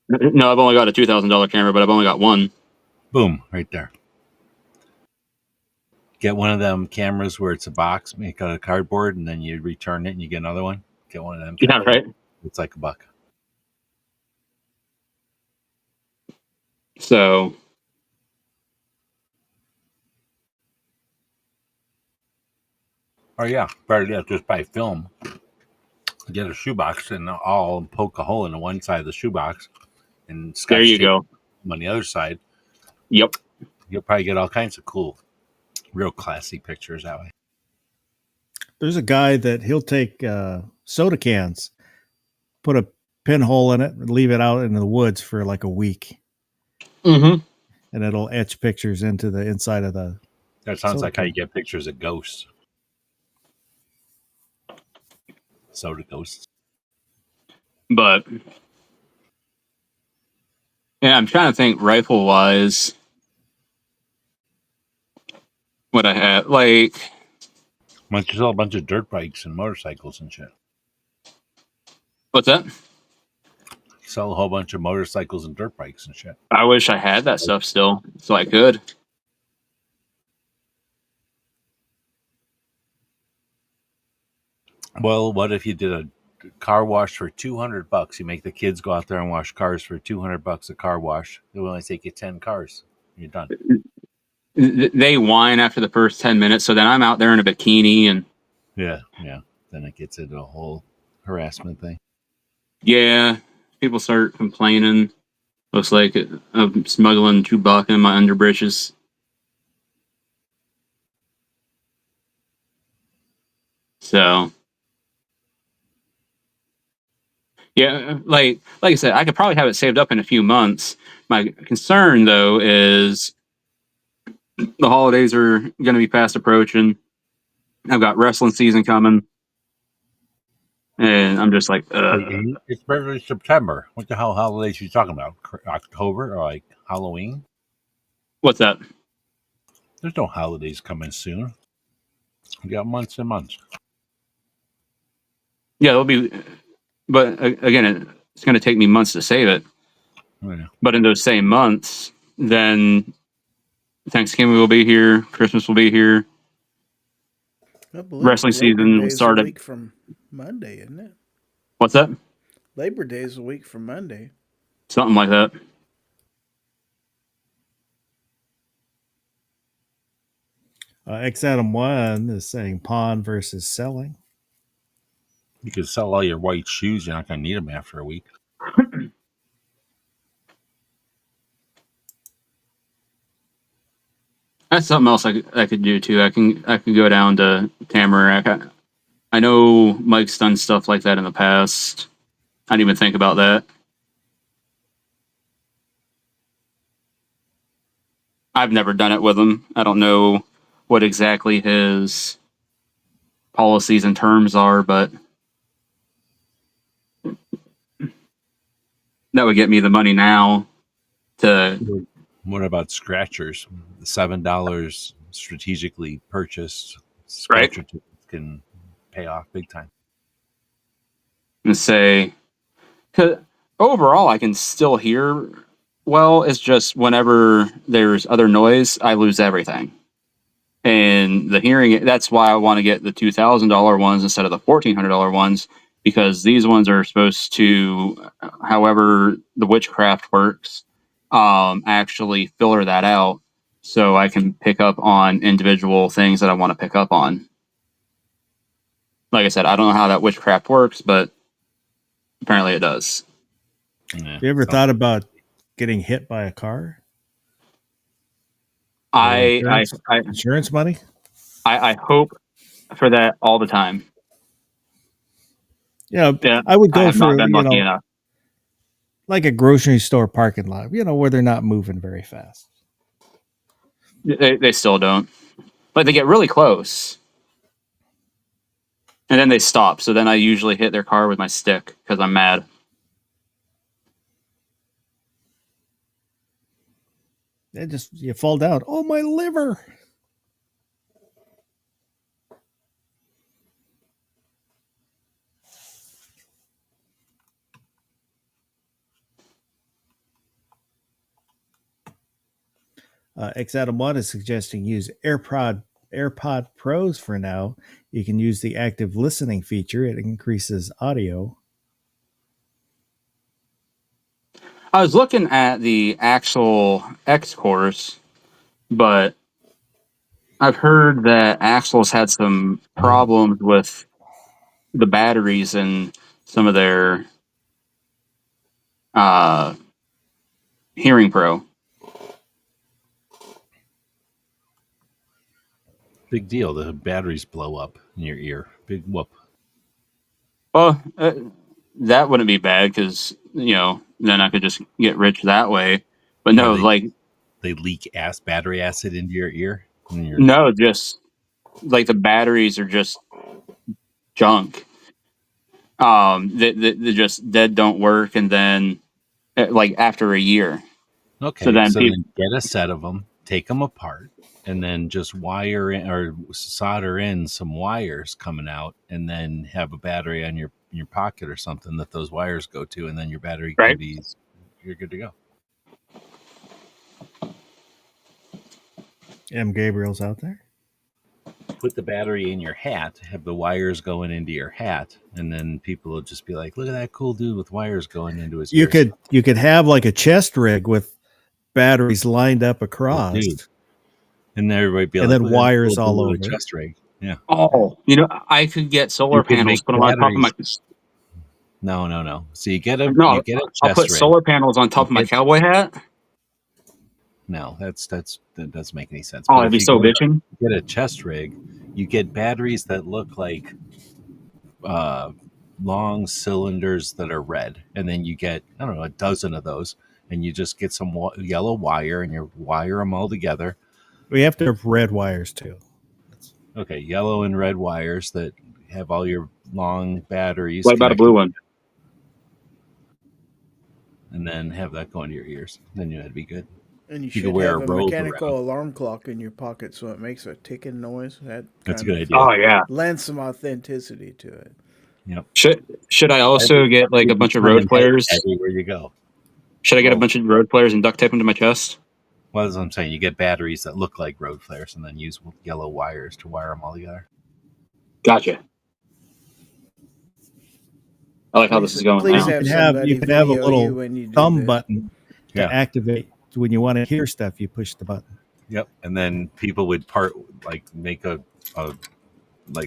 No, I've only got a $2,000 camera, but I've only got one. boom, right there. Get one of them cameras where it's a box, make out of cardboard, and then you return it and you get another one. Get one of them. Yeah, right. It's like $1. So, Oh yeah, better yet, just buy film. Get a shoebox and I'll poke a hole in one side of the shoebox, and there you go. on the other side. Yep. You'll probably get all kinds of cool, real classy pictures that way. There's a guy that he'll take soda cans, put a pinhole in it, and leave it out in the woods for like a week. Mm-hmm. And it'll etch pictures into the inside of the... That sounds soda like how can. you get pictures of ghosts. Soda ghosts. But Yeah, I'm trying to think rifle wise. What I had, like, Why don't you sell a bunch of dirt bikes and motorcycles and shit? what's that? Sell a whole bunch of motorcycles and dirt bikes and shit. I wish I had that stuff still, so I could. Well, what if you did a car wash for $200? You make the kids go out there and wash cars for $200 a car wash. It will only take you 10 cars. You're done. They whine after the first 10 minutes, so then I'm out there in a bikini and Yeah. Then it gets into a whole harassment thing. yeah, people start complaining. Looks like I'm smuggling Chewbacca in my underbritches. So yeah, like I said, I could probably have it saved up in a few months. My concern though is the holidays are going to be fast approaching. I've got wrestling season coming, and I'm just like, It's barely September. What the hell holidays are you talking about? October or like Halloween? what's that? There's no holidays coming soon. We got months and months. Yeah, it'll be, but again, it's going to take me months to save it. Yeah. But in those same months, then Thanksgiving will be here, Christmas will be here. I believe Wrestling Labor season Day is started- a week from Monday, isn't it? What's that? Labor Day is a week from Monday. Something like that. X Adam 1 is saying pawn versus selling. You could sell all your white shoes. You're not going to need them after a week. That's something else I could do too. I can go down to Tamarack. I know Mike's done stuff like that in the past. I didn't even think about that. I've never done it with him. I don't know what exactly his policies and terms are, but that would get me the money now to What about scratchers? The $7 strategically purchased Right. scratcher tickets can pay off big time. say, 'cause overall I can still hear well. It's just whenever there's other noise, I lose everything. And the hearing, that's why I want to get the $2,000 ones instead of the $1,400 ones, because these ones are supposed to, however the witchcraft works, actually filter that out so I can pick up on individual things that I want to pick up on. Like I said, I don't know how that witchcraft works, but apparently it does. Yeah. Have you ever thought about getting hit by a car? I Insurance money? I hope for that all the time. Yeah, Yeah, I would I go have for not been lucky enough. like a grocery store parking lot, where they're not moving very fast. They still don't. Like they get really close. And then they stop. So then I usually hit their car with my stick because I'm mad. You fall down. Oh, my liver. X Adam 1 is suggesting use AirPod Pros for now. You can use the active listening feature. It increases audio. I was looking at the actual X course, but I've heard that Axel's had some problems with the batteries in some of their Hearing Pro. Big deal. The batteries blow up in your ear. Big whoop. Well, that wouldn't be bad because, then I could just get rich that way. But no, They leak battery acid into your ear. no, just like the batteries are just junk. They just dead don't work, and then like after a year, Okay, So then then get a set of them, take them apart, and then just wire in or solder in some wires coming out, and then have a battery on your pocket or something that those wires go to, and then your battery Right. can be, you're good to go. M. Gabriel's out there. Put the battery in your hat, have the wires going into your hat, and then people will just be like, "Look at that cool dude with wires going into his." You ears." could have like a chest rig with batteries lined up across, Dude. And then everybody be and like, then "Look at that wires cool all dude with a over. chest rig." Yeah. Oh, I could get solar You could panels, make put them on top of my. batteries. No. So you get a No, chest I'll put rig. solar panels on top of my get- cowboy hat. No, that doesn't make any sense. Oh, But I'd if be you so bitching. get a chest rig, you get batteries that look like long cylinders that are red, and then you get, I don't know, a dozen of those, and you just get some yellow wire, and you wire them all together. We have to have red wires too. Okay, yellow and red wires that have all your long batteries. What about a blue one? And then have that go into your ears. Then you'd be good. And you could should wear have a a robe mechanical around. alarm clock in your pocket so it makes a ticking noise. That's a kind good of idea. Oh yeah. lends some authenticity to it. Yep. Should I also get like a bunch of road players? Everywhere you go. Should I get a Oh. bunch of road players and duct tape them to my chest? Well, as I'm saying, you get batteries that look like road flares, and then use yellow wires to wire them all together. Gotcha. I like how this is going Please now. have You could have a video little you when you do thumb this. button to Yeah. activate. When you want to hear stuff, you push the button. Yep. And then people would make a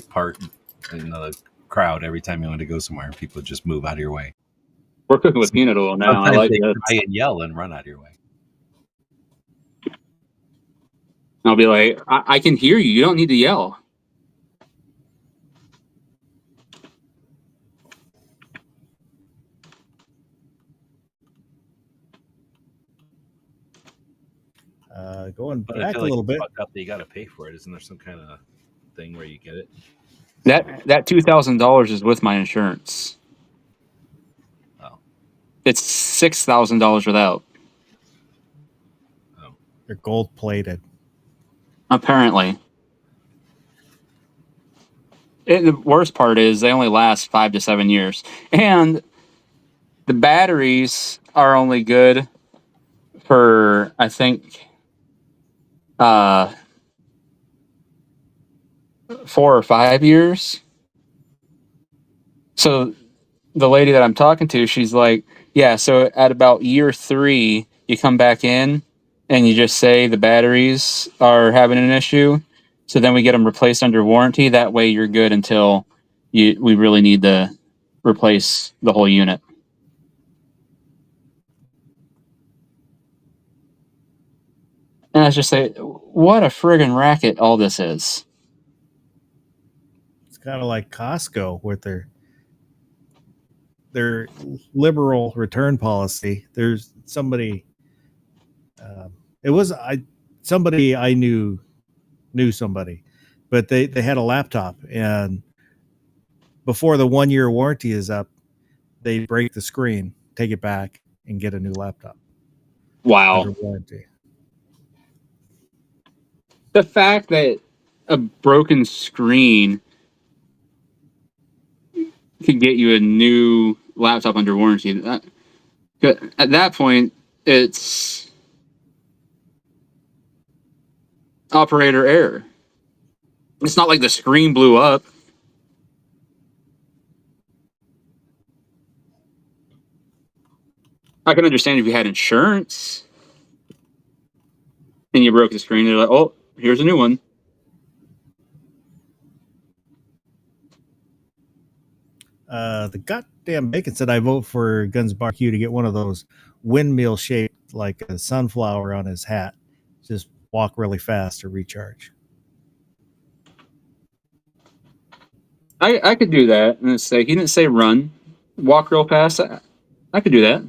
part in the crowd every time you wanted to go somewhere. People would just move out of your way. We're cooking with peanut oil now. I Sometimes like they it. cry and yell and run out of your way. I'll be like, I can hear you. You don't need to yell. Going But I back a feel like little it's bit. fucked up that you got to pay for it. Isn't there some kind of thing where you get it? That $2,000 is with my insurance. Oh. It's $6,000 without. They're gold plated. Apparently. The worst part is they only last 5 to 7 years. And the batteries are only good for, I think, 4 or 5 years. So the lady that I'm talking to, she's like, yeah, so at about year 3, you come back in and you just say the batteries are having an issue. So then we get them replaced under warranty. That way you're good until we really need to replace the whole unit. And I just say, what a friggin' racket all this is. It's kind of like Costco with their liberal return policy. There's somebody. Somebody I knew somebody, but they had a laptop, and before the 1 year warranty is up, they break the screen, take it back, and get a new laptop. Wow. Under warranty. The fact that a broken screen could get you a new laptop under warranty, at that point, it's operator error. It's not like the screen blew up. I can understand if you had insurance and you broke the screen, they're like, oh, here's a new one. The goddamn bacon said I vote for Guns Barbecue to get one of those windmill shaped like a sunflower on his hat. Just walk really fast to recharge. I could do that. And say he didn't say run, walk real fast. I could do that.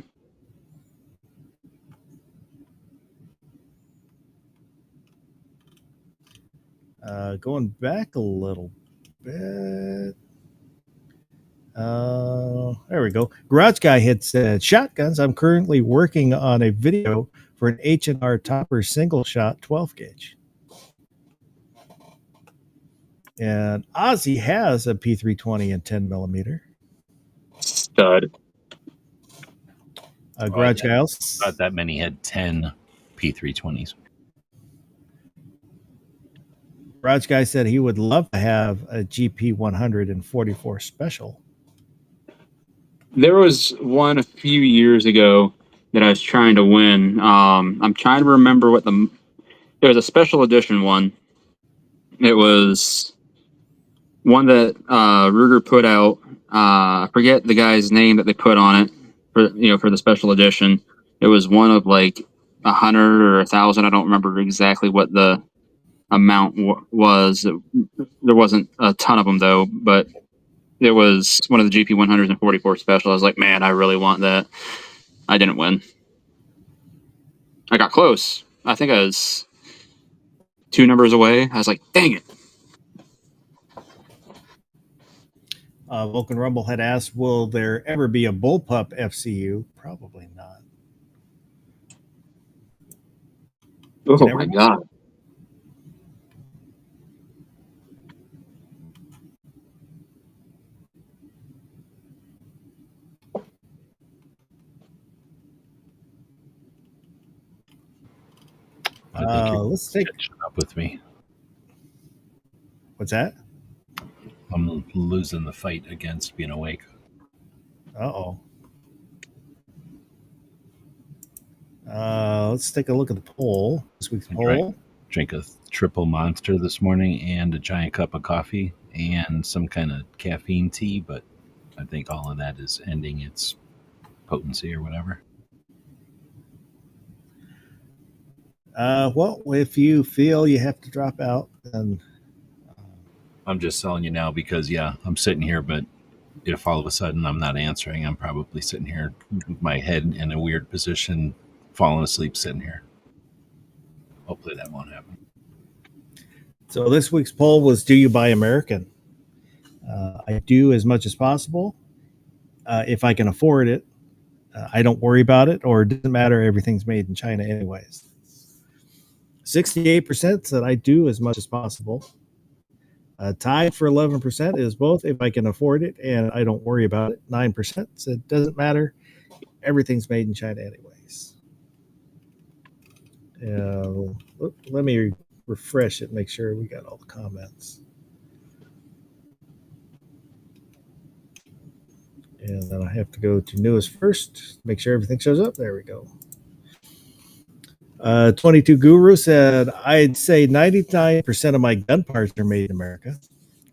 Going back a little bit. There we go. Garage Guy had said, shotguns. I'm currently working on a video for an H&R Topper single shot 12 gauge. And Ozzy has a P320 and 10 millimeter. Stud. Garage Guy else. Not that many had 10 P320s. Garage Guy said he would love to have a GP 144 special. There was one a few years ago that I was trying to win. I'm trying to remember what there was a special edition one. It was one that Ruger put out. I forget the guy's name that they put on it for the special edition. It was one of like 100 or 1,000. I don't remember exactly what the amount was. There wasn't a ton of them though, but it was one of the GP 100s and 44 special. I was like, man, I really want that. I didn't win. I got close. I think I was 2 numbers away. I was like, dang it. Vulcan Rumble had asked, will there ever be a Bullpup FCU? Probably not. Oh my God. Let's take up with me. What's that? I'm losing the fight against being awake. Uh-oh. Let's take a look at the poll. This week's poll. Drink a triple monster this morning and a giant cup of coffee and some kind of caffeine tea, but I think all of that is ending its potency or whatever. Well, if you feel you have to drop out, then I'm just telling you now because, yeah, I'm sitting here, but if all of a sudden I'm not answering, I'm probably sitting here with my head in a weird position, falling asleep sitting here. Hopefully that won't happen. So this week's poll was, do you buy American? I do as much as possible. If I can afford it, I don't worry about it, or it doesn't matter. Everything's made in China anyways. 68% said I do as much as possible. Tied for 11% is both if I can afford it and I don't worry about it. 9% said doesn't matter. Everything's made in China anyways. Let me refresh it, make sure we got all the comments. And then I have to go to newest first, make sure everything shows up. There we go. 22 Guru said, I'd say 99% of my gun parts are made in America.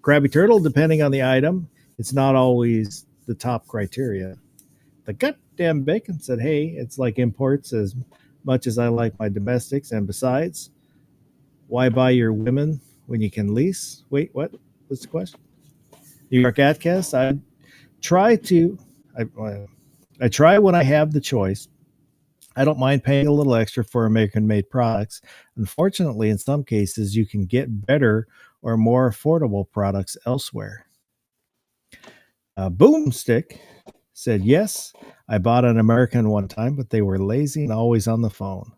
Krabby Turtle, depending on the item, it's not always the top criteria. The goddamn bacon said, hey, it's like imports as much as I like my domestics. And besides, why buy your women when you can lease? Wait, what? What's the question? New York Adcast, I try when I have the choice. I don't mind paying a little extra for American-made products. Unfortunately, in some cases, you can get better or more affordable products elsewhere. Boomstick said, yes, I bought an American one time, but they were lazy and always on the phone.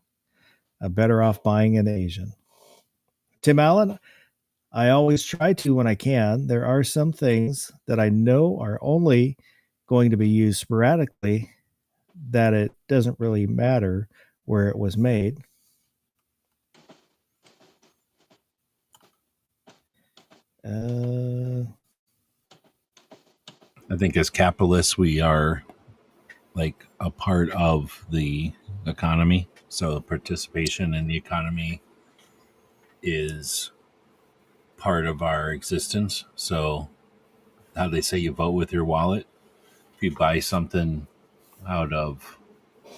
Better off buying an Asian. Tim Allen, I always try to when I can. There are some things that I know are only going to be used sporadically, that it doesn't really matter where it was made. I think as capitalists, we are like a part of the economy. So participation in the economy is part of our existence. So how they say you vote with your wallet. If you buy something out of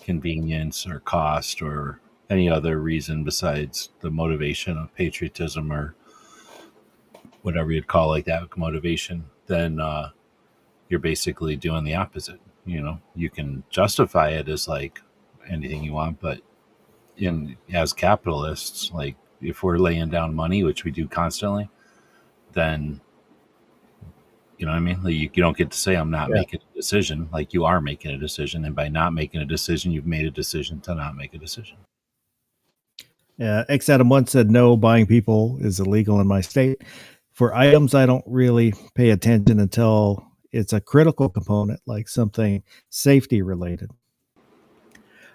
convenience or cost or any other reason besides the motivation of patriotism or whatever you'd call like that motivation, then you're basically doing the opposite. You know, you can justify it as like anything you want, but as capitalists, like if we're laying down money, which we do constantly, then you know what I mean? Like you don't get to say I'm not making a decision. Like you are making a decision, and by not making a decision, you've made a decision to not make a decision. X Adam once said, no, buying people is illegal in my state. For items, I don't really pay attention until it's a critical component, like something safety related.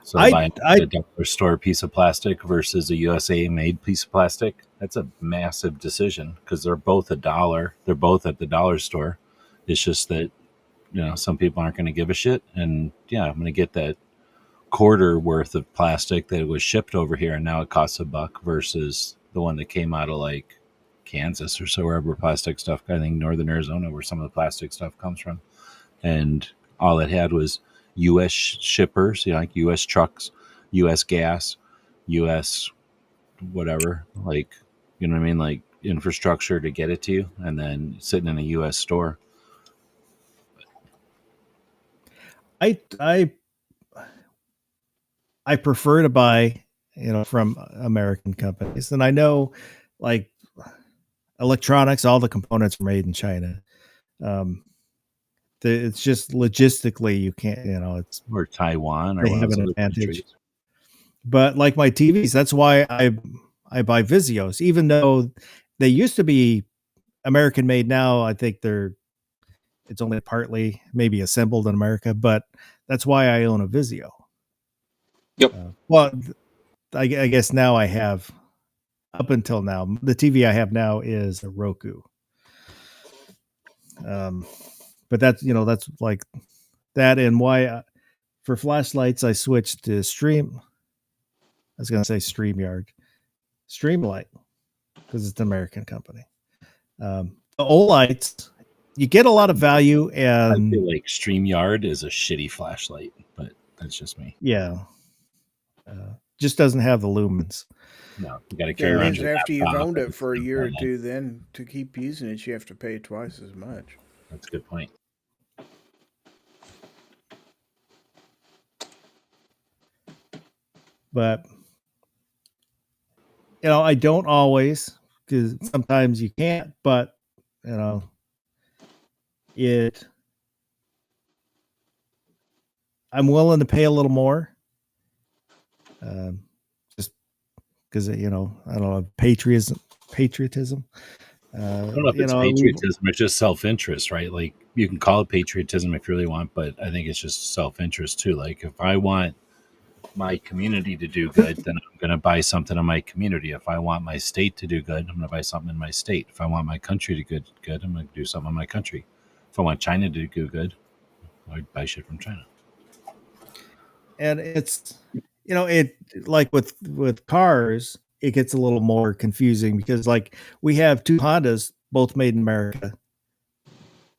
So buying a dollar store piece of plastic versus a USA made piece of plastic, that's a massive decision because they're both $1. They're both at the dollar store. It's just that, some people aren't going to give a shit. And yeah, I'm going to get that quarter worth of plastic that was shipped over here and now it costs $1 versus the one that came out of like Kansas or so, wherever plastic stuff, I think northern Arizona, where some of the plastic stuff comes from. And all it had was U.S. shippers, like U.S. trucks, U.S. gas, U.S. whatever, like, you know what I mean? Like infrastructure to get it to you and then sitting in a U.S. store. I prefer to buy, from American companies. And I know like electronics, all the components are made in China. It's just logistically you can't, it's or Taiwan or they one have of an those other advantage. countries. But like my TVs, that's why I buy Vizios, even though they used to be American made. Now I think it's only partly maybe assembled in America, but that's why I own a Vizio. Yep. Well, I guess now I have, up until now, the TV I have now is a Roku. But that's like that. And why for flashlights, I switched to StreamYard, Streamlight, because it's an American company. The Olights, you get a lot of value, and I feel like StreamYard is a shitty flashlight, but that's just me. Yeah. Just doesn't have the lumens. No, you got to carry around your after you've laptop owned it and for a stuff year or like that. two, then to keep using it, you have to pay twice as much. That's a good point. But I don't always, because sometimes you can't, but I'm willing to pay a little more, just because I don't know, patriotism. I don't know if it's patriotism. It's just self-interest, right? Like you can call it patriotism if you really want, but I think it's just self-interest too. Like if I want my community to do good, then I'm going to buy something in my community. If I want my state to do good, I'm going to buy something in my state. If I want my country to do good, I'm going to do something in my country. If I want China to do good, I buy shit from China. And it's, it like with cars, it gets a little more confusing because like we have two Hondas, both made in America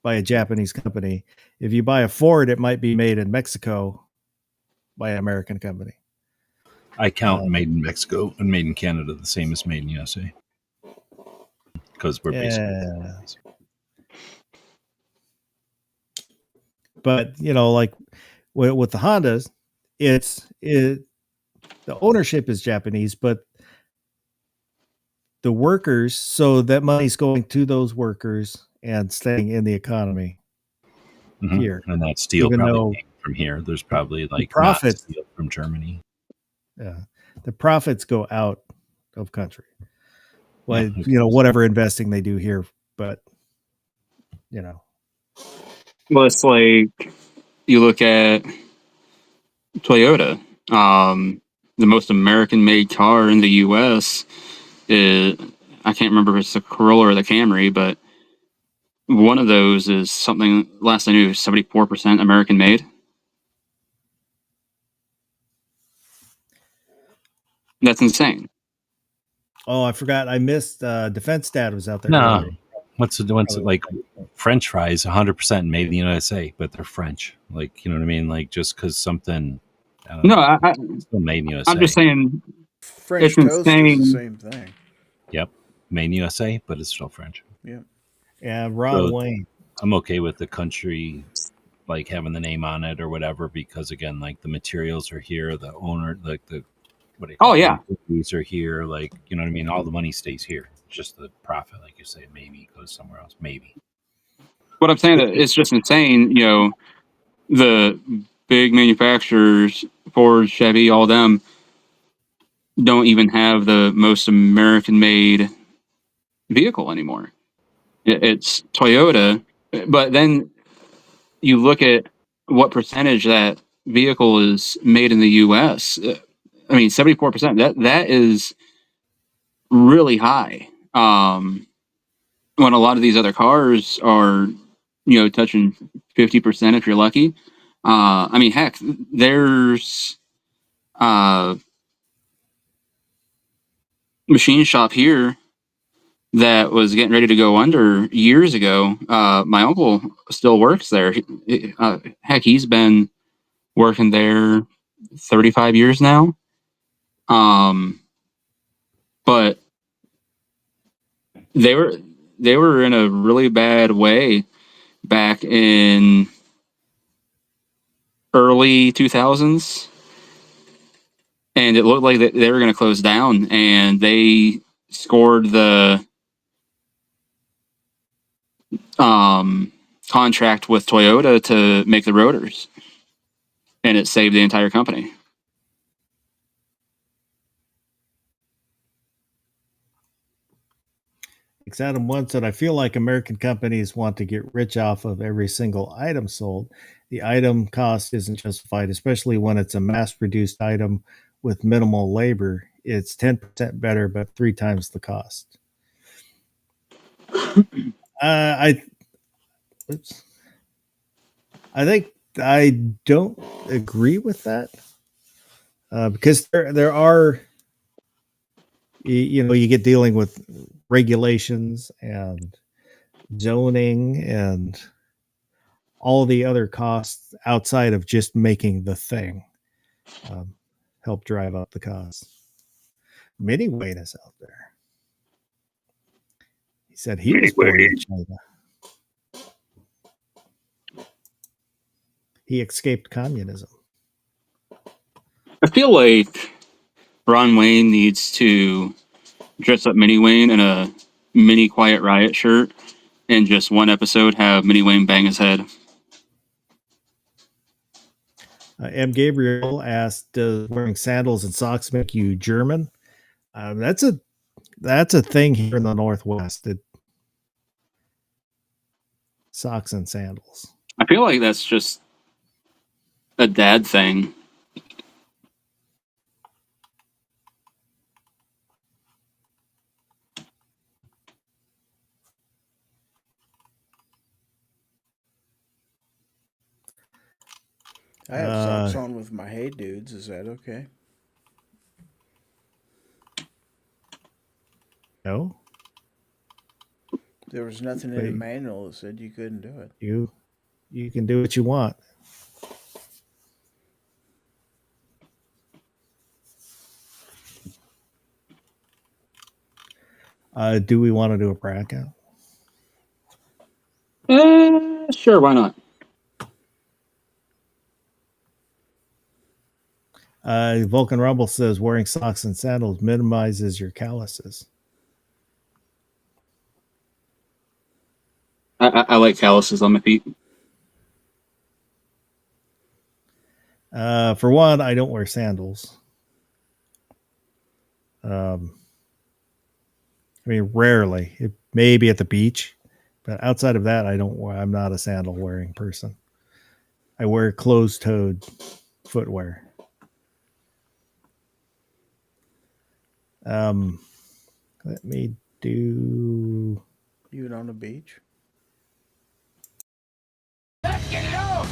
by a Japanese company. If you buy a Ford, it might be made in Mexico by an American company. I count made in Mexico and made in Canada the same as made in USA. Because we're basically but like with the Hondas, the ownership is Japanese, but the workers, so that money's going to those workers and staying in the economy here. And that steel probably came from here. There's probably like profits steel from Germany. Yeah, the profits go out of country. Well, whatever investing they do here, but Well, it's like you look at Toyota. The most American-made car in the U.S. is, I can't remember if it's the Corolla or the Camry, but one of those is something, last I knew, 74% American-made. That's insane. Oh, I forgot. I missed Defense Dad was out there. No. Earlier. What's like French fries, 100% made in the USA, but they're French. Like, you know what I mean? Like just because something. It's still made in USA. I'm just saying. French toast is the same thing. Yep, made in USA, but it's still French. Yeah. Yeah, Ron Wayne. I'm okay with the country, like having the name on it or whatever, because again, like the materials are here, the owner, like the what do you call it? These are here, like you know what I mean. All the money stays here. Just the profit, like you say, maybe goes somewhere else. Maybe. What I'm saying, it's just insane. The big manufacturers, Ford, Chevy, all them, don't even have the most American-made vehicle anymore. It's Toyota, but then you look at what percentage that vehicle is made in the U.S. I mean, 74%. That is really high. When a lot of these other cars are, touching 50% if you're lucky. I mean, heck, there's machine shop here that was getting ready to go under years ago. My uncle still works there. Heck, he's been working there 35 years now. But they were in a really bad way back in early 2000s, and it looked like they were going to close down, and they scored the contract with Toyota to make the rotors, and it saved the entire company. Adam once said, I feel like American companies want to get rich off of every single item sold. The item cost isn't justified, especially when it's a mass-produced item with minimal labor. It's 10% better, but 3 times the cost. I think I don't agree with that, because there are, you get dealing with regulations and zoning and all the other costs outside of just making the thing, help drive up the cost. Mini Wayne is out there. He said he was born in China. He escaped communism. I feel like Ron Wayne needs to dress up Mini Wayne in a Mini Quiet Riot shirt, and just one episode have Mini Wayne bang his head. M. Gabriel asked, does wearing sandals and socks make you German? That's a thing here in the Northwest. Socks and sandals. I feel like that's just a dad thing. I have socks on with my Hey Dudes. Is that okay? No. There was nothing in the manual that said you couldn't do it. You can do what you want. Do we want to do a bracket? Sure, why not? Vulcan Rumble says wearing socks and sandals minimizes your calluses. I like calluses on my feet. For one, I don't wear sandals. I mean, rarely. It may be at the beach, but outside of that, I'm not a sandal wearing person. I wear closed-toed footwear. Let me do. Even on the beach? Let's get it on!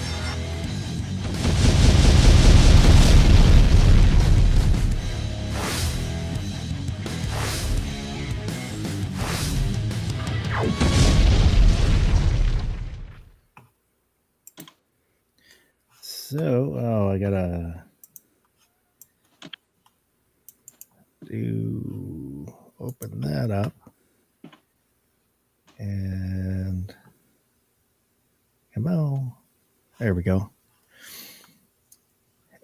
So, I gotta open that up, and come on, there we go,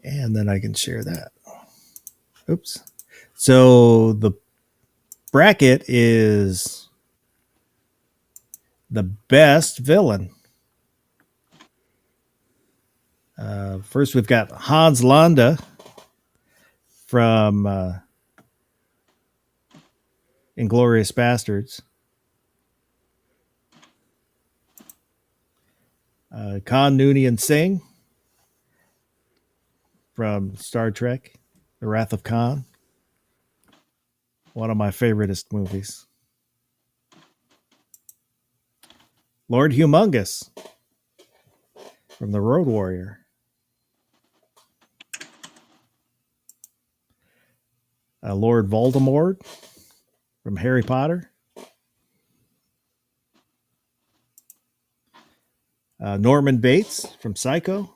and then I can share that. Oops. So the bracket is the best villain. First, we've got Hans Landa from Inglourious Bastards. Khan Noonien Singh from Star Trek, The Wrath of Khan. One of my favoriteest movies. Lord Humongous from The Road Warrior. Lord Voldemort from Harry Potter. Norman Bates from Psycho.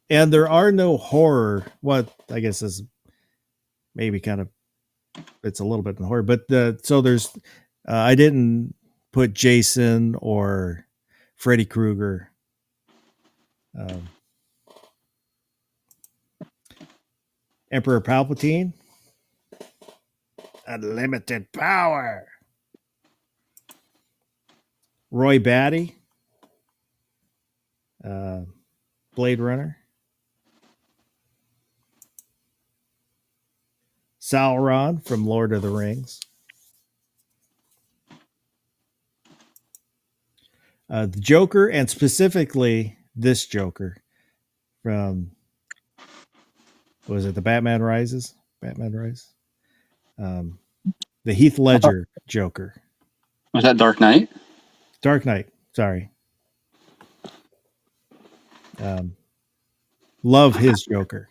And there are no horror. What I guess is maybe kind of, it's a little bit in horror, but so there's, I didn't put Jason or Freddy Krueger. Emperor Palpatine. Unlimited power. Roy Batty. Blade Runner. Sauron from Lord of the Rings. The Joker, and specifically this Joker from, was it the Batman Rises? Batman Rise? The Heath Ledger Joker. Was that Dark Knight? Dark Knight, sorry. Love his Joker.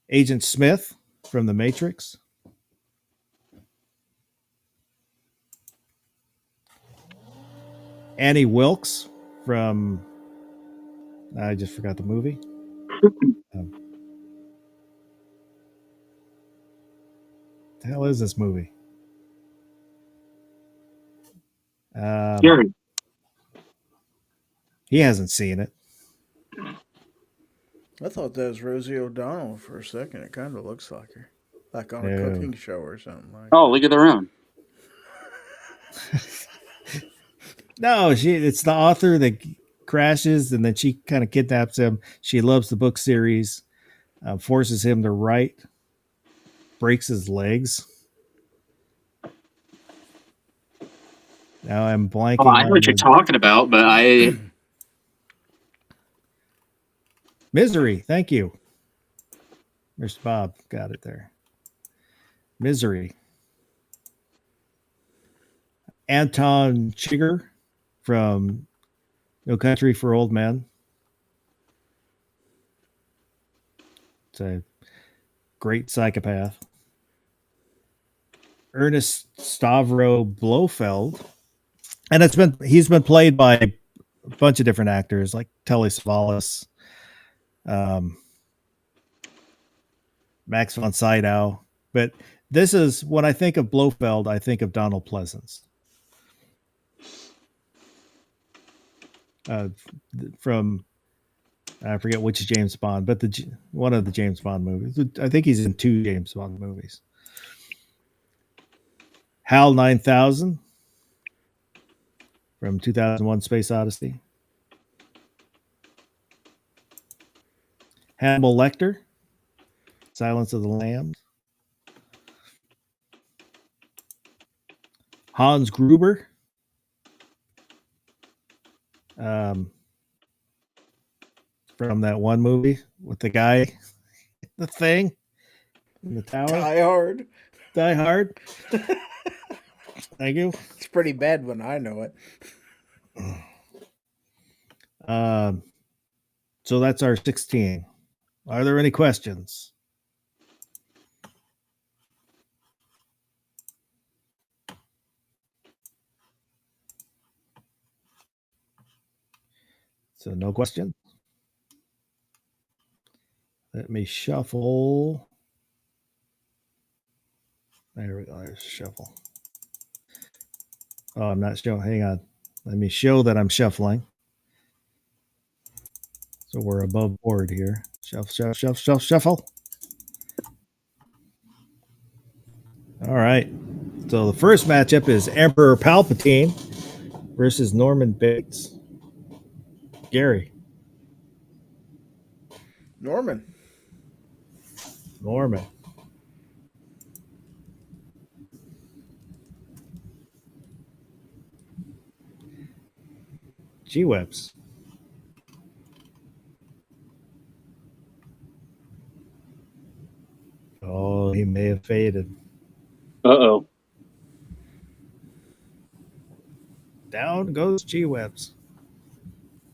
Agent Smith from The Matrix. Annie Wilkes from, I just forgot the movie. The hell is this movie? Gary. He hasn't seen it. I thought that was Rosie O'Donnell for a second. It kind of looks like her. Like on a No. cooking show or something like Oh, League of Their Own. No, it's the author that crashes and then she kind of kidnaps him. She loves the book series, forces him to write, breaks his legs. Now I'm blanking. Oh, I know on what you're talking about, but I Misery. Thank you. Mr. Bob got it there. Misery. Anton Chigurh from No Country for Old Men. It's a great psychopath. Ernest Stavro Blofeld. And he's been played by a bunch of different actors like Telly Savalas, Max von Sydow. But this is, when I think of Blofeld, I think of Donald Pleasance. From, I forget which James Bond, but one of the James Bond movies. I think he's in 2 James Bond movies. HAL 9000 from 2001: Space Odyssey. Hannibal Lecter, Silence of the Lambs. Hans Gruber. From that one movie with the guy, the thing in the tower. Die Hard. Die Hard. Thank you. It's pretty bad when I know it. So that's our 16. Are there any questions? So no question. Let me shuffle. There we go. There's shuffle. Oh, I'm not showing. Hang on. Let me show that I'm shuffling. So we're above board here. Shuffle. All right. So the first matchup is Emperor Palpatine versus Norman Bates. Gary. Norman. G-Webs. Oh, he may have faded. Uh-oh. Down goes G-Webs.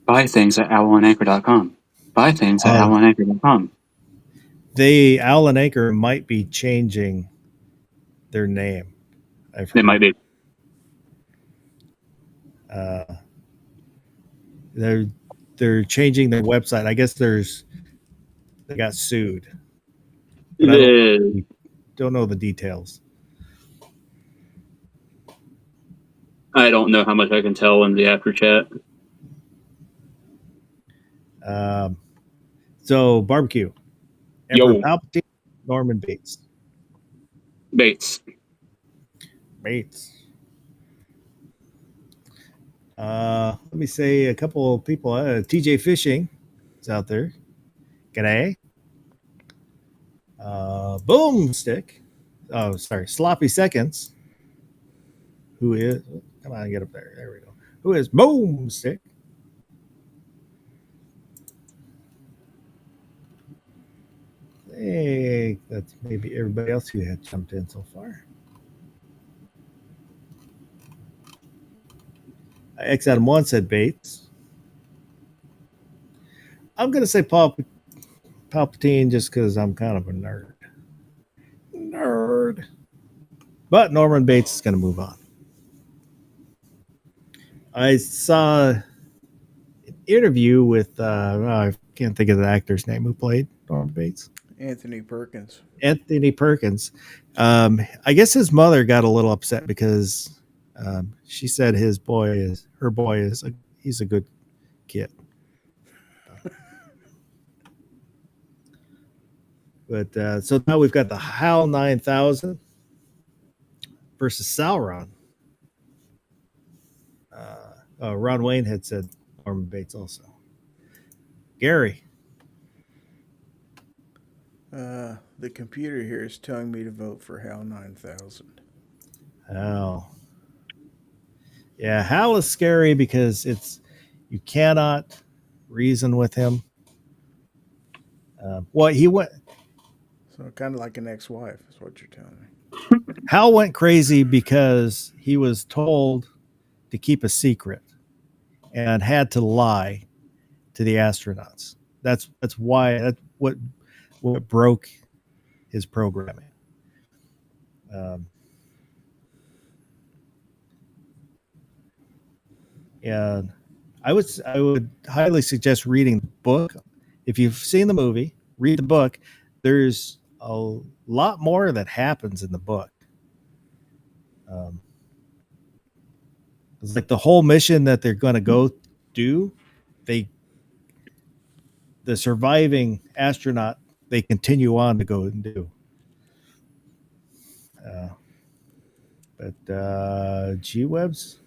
Buy things at owlandanchor.com. Buy things at owlandanchor.com. They Owl and Anchor might be changing their name. I've heard. They might be. They're changing their website. I guess they got sued. But I don't know the details. I don't know how much I can tell in the after chat. So barbecue. Yo. Emperor Palpatine, Norman Bates. Bates. Let me say a couple of people. TJ Fishing is out there. G'day. Boomstick. Oh, sorry. Sloppy Seconds. Who is? Come on, get up there. There we go. Who is Boomstick? Hey, that's maybe everybody else who had jumped in so far. X Adam 1 said Bates. I'm going to say Palpatine just because I'm kind of a nerd. But Norman Bates is going to move on. I saw an interview with, I can't think of the actor's name who played Norman Bates. Anthony Perkins. I guess his mother got a little upset because she said he's a good kid. But so now we've got the HAL 9000 versus Sauron. Ron Wayne had said Norman Bates also. Gary. The computer here is telling me to vote for HAL 9000. Oh. Yeah, Hal is scary because you cannot reason with him. He went. So kind of like an ex-wife is what you're telling me. Hal went crazy because he was told to keep a secret and had to lie to the astronauts. That's what broke his programming. And I would highly suggest reading the book. If you've seen the movie, read the book. There's a lot more that happens in the book. It's like the whole mission that they're going to go do. The surviving astronaut, they continue on to go and do. But G-Webs.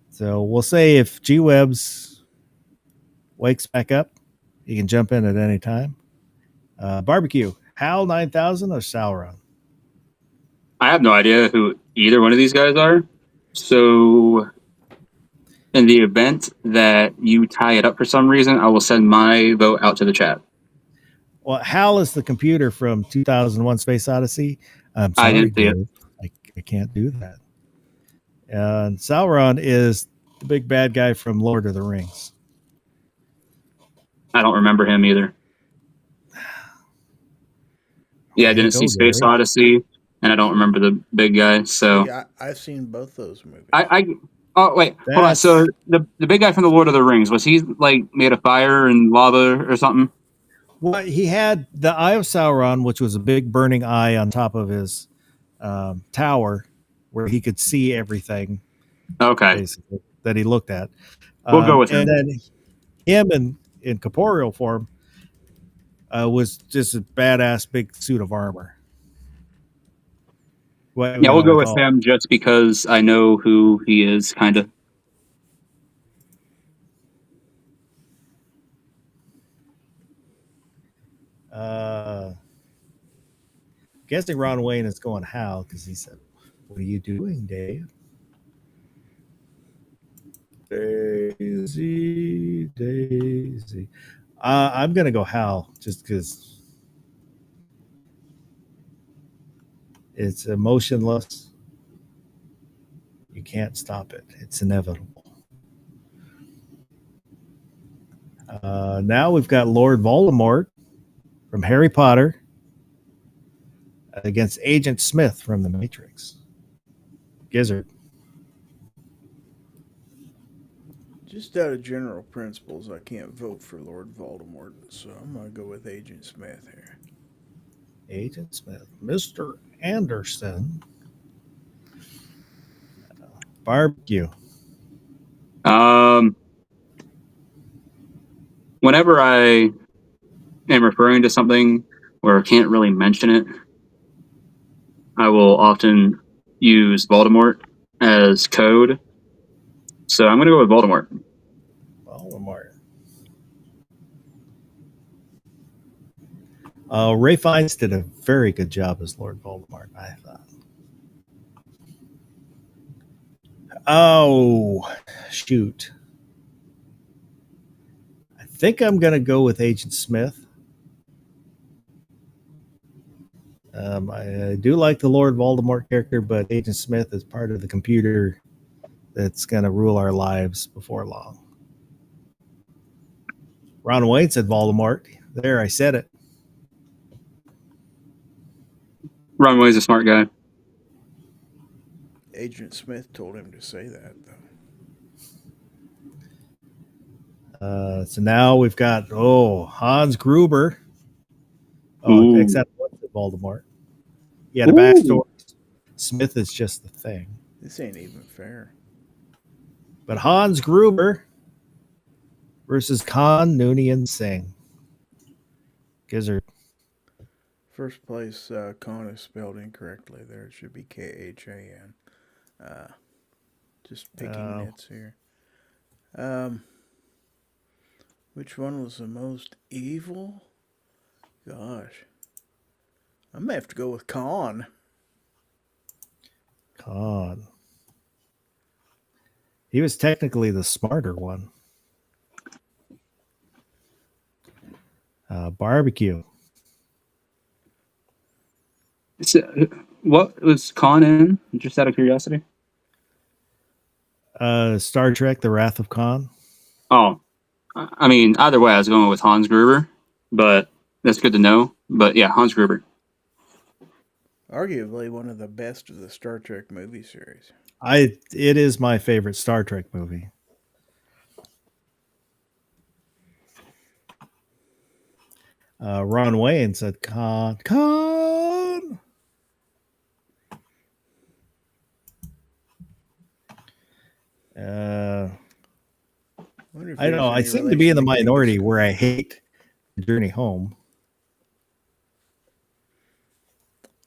So we'll say if G-Webs wakes back up, you can jump in at any time. Barbecue, HAL 9000 or Sauron? I have no idea who either one of these guys are. So in the event that you tie it up for some reason, I will send my vote out to the chat. Well, HAL is the computer from 2001 Space Odyssey. I'm sorry, I didn't see it. I can't do that. And Sauron is the big bad guy from Lord of the Rings. I don't remember him either. Yeah, I didn't see Space Odyssey, and I don't remember the big guy. So Yeah, I've seen both those movies. Oh wait, hold on. So the big guy from the Lord of the Rings, was he like made of fire and lava or something? Well, he had the Eye of Sauron, which was a big burning eye on top of his tower, where he could see everything. Okay, basically that he looked at. We'll go with him. And then him in corporeal form was just a badass big suit of armor. Yeah, we'll go with him just because I know who he is, kind of. Guessing Ron Wayne is going HAL because he said, "What are you doing, Dave?" Daisy, Daisy. I'm gonna go Hal just because it's emotionless. You can't stop it. It's inevitable. Now we've got Lord Voldemort from Harry Potter against Agent Smith from The Matrix. Gizzard. Just out of general principles, I can't vote for Lord Voldemort, so I'm gonna go with Agent Smith here. Agent Smith. Mr. Anderson. Barbecue. Whenever I am referring to something or can't really mention it, I will often use Voldemort as code. So I'm going to go with Voldemort. Voldemort. Ray Fiennes did a very good job as Lord Voldemort, I thought. Oh, shoot. I think I'm going to go with Agent Smith. I do like the Lord Voldemort character, but Agent Smith is part of the computer that's going to rule our lives before long. Ron Wayne said Voldemort. There, I said it. Ron Wayne's a smart guy. Agent Smith told him to say that, though. So now we've got Hans Gruber. Ooh. Except what's it, Voldemort? He had a backstory. Smith is just the thing. This ain't even fair. But Hans Gruber versus Khan Noonien Singh. Gizzard. First place, Khan is spelled incorrectly there. It should be Khan. Just picking nits here. Which one was the most evil? Gosh. I may have to go with Khan. Khan. He was technically the smarter one. Barbecue. What was Khan in? Just out of curiosity. Star Trek: The Wrath of Khan. Oh, I mean, either way, I was going with Hans Gruber, but that's good to know. But yeah, Hans Gruber. Arguably one of the best of the Star Trek movie series. It is my favorite Star Trek movie. Ron Wayne said Khan. I know. I seem to be in the minority where I hate The Journey Home.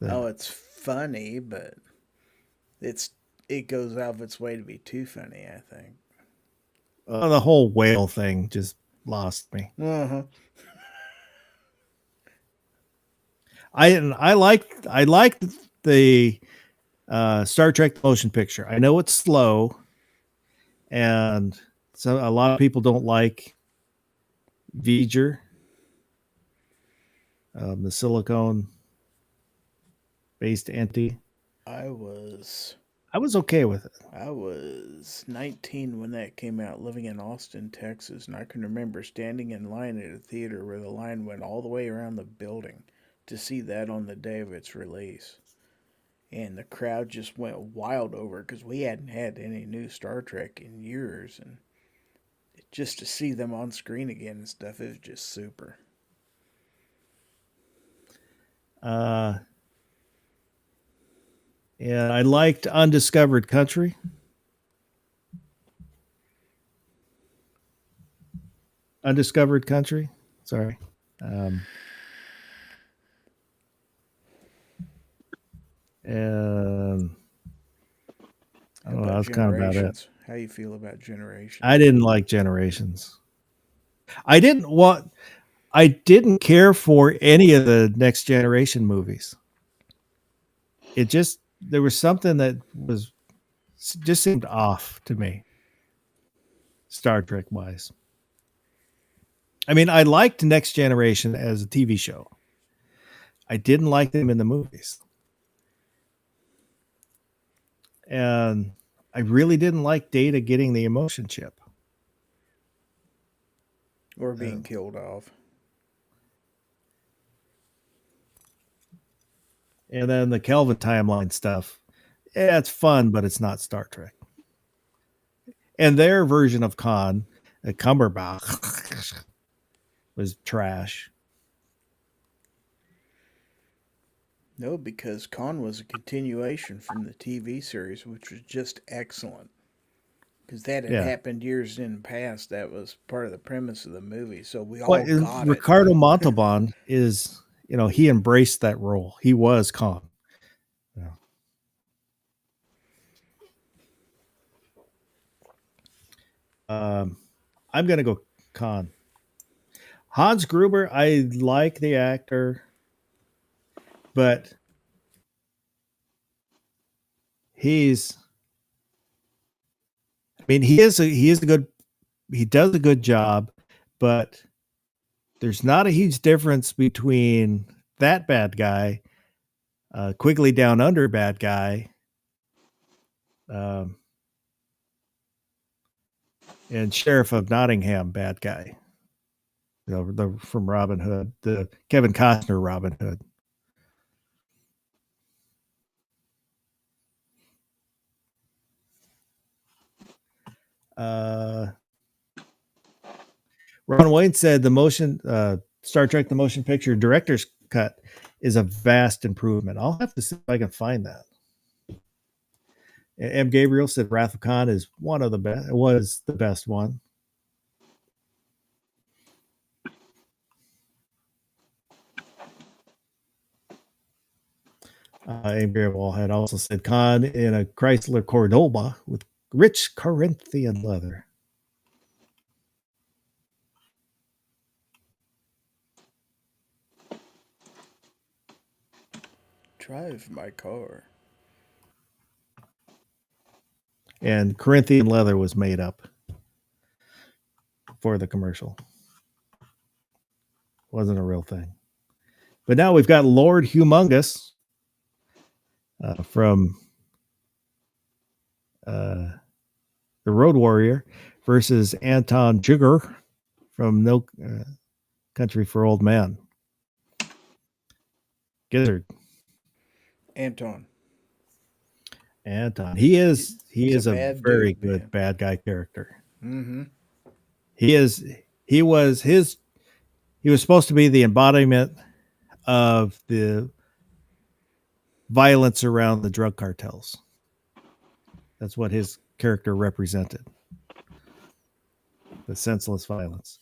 Oh, it's funny, but it goes out of its way to be too funny, I think. The whole whale thing just lost me. Uh-huh. I like the Star Trek motion picture. I know it's slow, and so a lot of people don't like V'ger, the silicone based anti. I was okay with it. I was 19 when that came out, living in Austin, Texas, and I can remember standing in line at a theater where the line went all the way around the building to see that on the day of its release. And the crowd just went wild over it because we hadn't had any new Star Trek in years, and just to see them on screen again and stuff, it was just super. Yeah, I liked Undiscovered Country. Undiscovered Country. Sorry. And I don't know. That's kind of about it. How you feel about Generations? I didn't like Generations. I didn't care for any of the Next Generation movies. There was something that just seemed off to me. Star Trek wise. I mean, I liked Next Generation as a TV show. I didn't like them in the movies. And I really didn't like Data getting the emotion chip. Or being killed off. And then the Kelvin timeline stuff. Yeah, it's fun, but it's not Star Trek. And their version of Khan, Cumberbatch, was trash. No, because Khan was a continuation from the TV series, which was just excellent. Because that had happened years in the past. That was part of the premise of the movie. So we all got Ricardo Montalban is, he embraced that role. He was Khan. Yeah. I'm going to go Khan. Hans Gruber, I like the actor, but he does a good job, but there's not a huge difference between that bad guy, Quigley Down Under bad guy, and Sheriff of Nottingham bad guy. From Robin Hood, the Kevin Costner Robin Hood. Ron Wayne said the Star Trek the motion picture director's cut is a vast improvement. I'll have to see if I can find that. M. Gabriel said Wrath of Khan is one of the best. It was the best one. M. Gabriel had also said Khan in a Chrysler Cordoba with rich Corinthian leather. Drive my car. And Corinthian leather was made up for the commercial. Wasn't a real thing. But now we've got Lord Humongous from the Road Warrior versus Anton Chigurh from No Country for Old Men. Gizzard. Anton. He is a very good bad guy character. Mm-hmm. He was supposed to be the embodiment of the violence around the drug cartels. That's what his character represented. The senseless violence.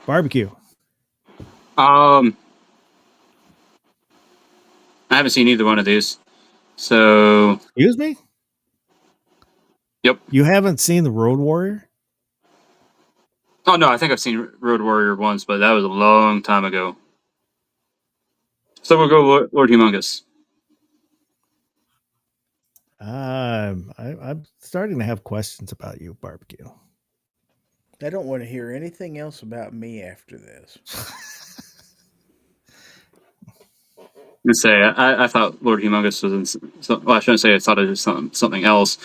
Barbecue. I haven't seen either one of these. So, Excuse me? Yep. You haven't seen The Road Warrior? Oh, no, I think I've seen Road Warrior once, but that was a long time ago. So we'll go Lord Humongous. I'm starting to have questions about you, Barbecue. I don't want to hear anything else about me after this. Let's say I thought Lord Humongous was I shouldn't say I thought it was something else.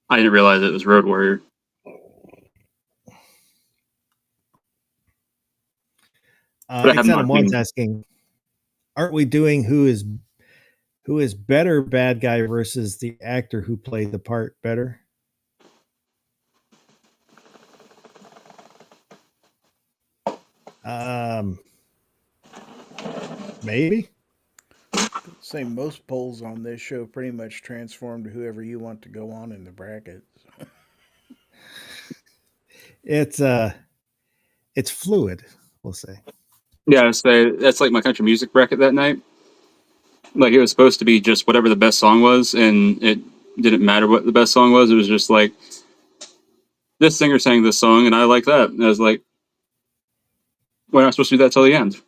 I didn't realize it was Road Warrior. One's asking, aren't we doing who is better bad guy versus the actor who played the part better? Maybe. Say most polls on this show pretty much transform to whoever you want to go on in the brackets. It's fluid, we'll say. Yeah, so that's like my country music bracket that night. Like it was supposed to be just whatever the best song was, and it didn't matter what the best song was. It was just like this singer sang this song, and I like that. And I was like, we're not supposed to do that till the end.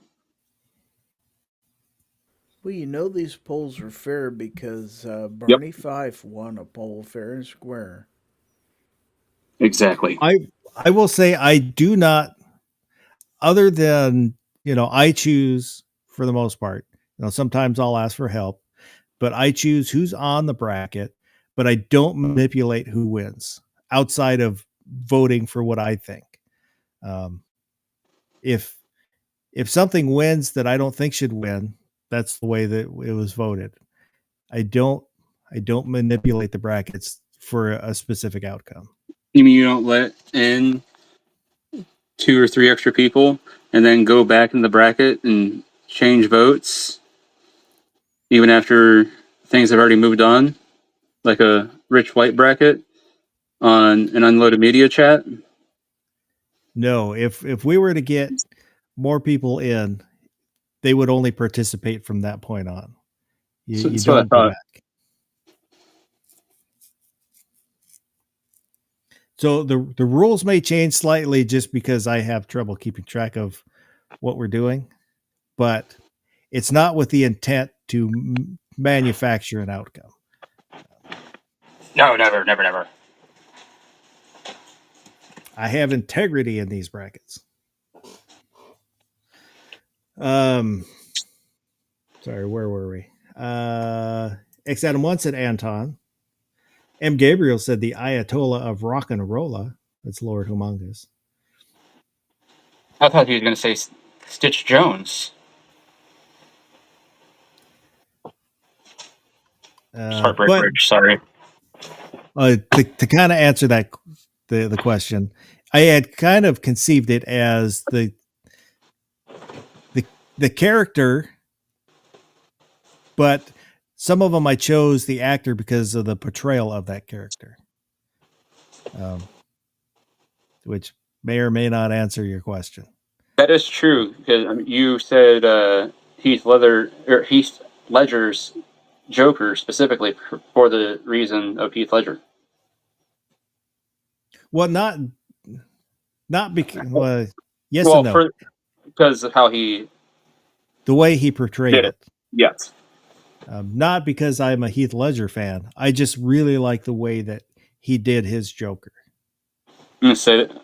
Well, these polls are fair because Barney Fife won a poll fair and square. Exactly. I will say I do not, other than, I choose for the most part. Sometimes I'll ask for help, but I choose who's on the bracket, but I don't manipulate who wins outside of voting for what I think. Um, if something wins that I don't think should win, that's the way that it was voted. I don't manipulate the brackets for a specific outcome. You mean you don't let in 2 or 3 extra people and then go back in the bracket and change votes even after things have already moved on, like a Rich White bracket on an unloaded media chat? No, if we were to get more people in, they would only participate from that point on. You That's what I don't go thought. back. So the rules may change slightly just because I have trouble keeping track of what we're doing, but it's not with the intent to manufacture an outcome. No, never. I have integrity in these brackets. Sorry, where were we? X Adam 1 said Anton. M. Gabriel said the Ayatollah of Rock and Rolla. That's Lord Humongous. I thought he was going to say Stitch Jones. Heartbreak But Ridge, sorry. to kind of answer that the question, I had kind of conceived it as the character, but some of them I chose the actor because of the portrayal of that character, which may or may not answer your question. That is true, because you said Heath Ledger's Joker specifically for the reason of Heath Ledger. Well, not because yes and no. Because of how he the way he portrayed it. Yes. Not because I'm a Heath Ledger fan. I just really like the way that he did his Joker. I'm going to say that.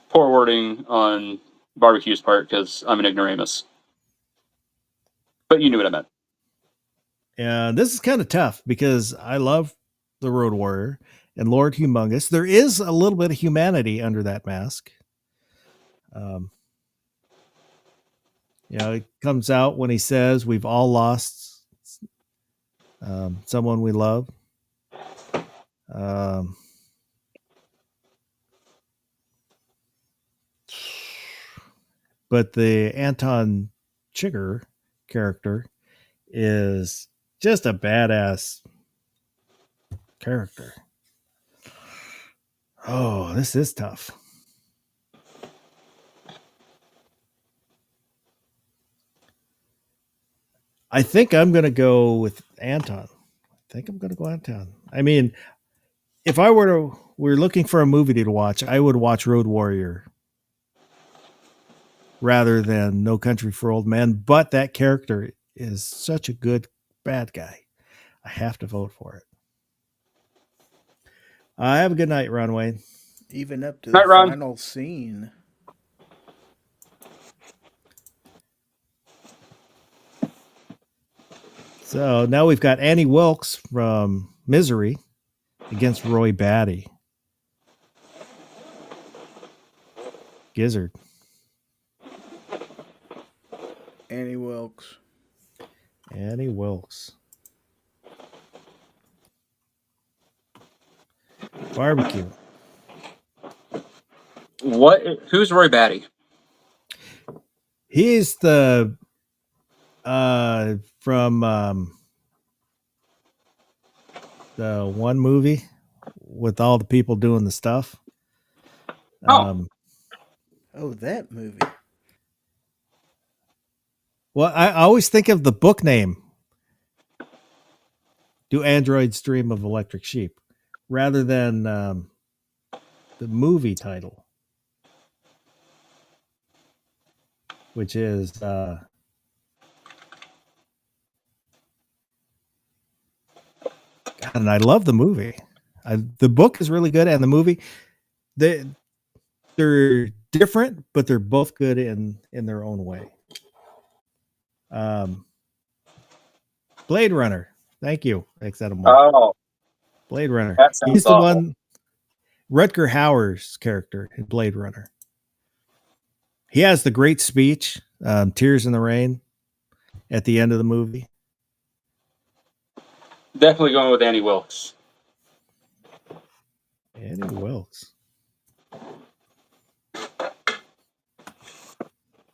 Poor wording on Barbecue's part because I'm an ignoramus. But you knew what I meant. And this is kind of tough because I love the Road Warrior and Lord Humongous. There is a little bit of humanity under that mask. It comes out when he says we've all lost someone we love. But the Anton Chigurh character is just a badass character. Oh, this is tough. I think I'm going to go with Anton. I mean, if we're looking for a movie to watch, I would watch Road Warrior rather than No Country for Old Men. But that character is such a good bad guy. I have to vote for it. Have a good night, Ron Wayne. Even up to Night, the Ron. final scene. So now we've got Annie Wilkes from Misery against Roy Batty. Gizzard. Annie Wilkes. Annie Wilkes. Barbecue. Who's Roy Batty? He's the from the one movie with all the people doing the stuff. Oh, that movie. Well, I always think of the book name. Do Androids Dream of Electric Sheep rather than the movie title, which is God, and I love the movie. The book is really good, and the movie, they're different, but they're both good in their own way. Blade Runner. Thank you. Thanks, Adam. Oh, Blade Runner. that sounds He's the awful. one. Rutger Hauer's character in Blade Runner. He has the great speech, "Tears in the Rain," at the end of the movie. Definitely going with Annie Wilkes. Annie Wilkes.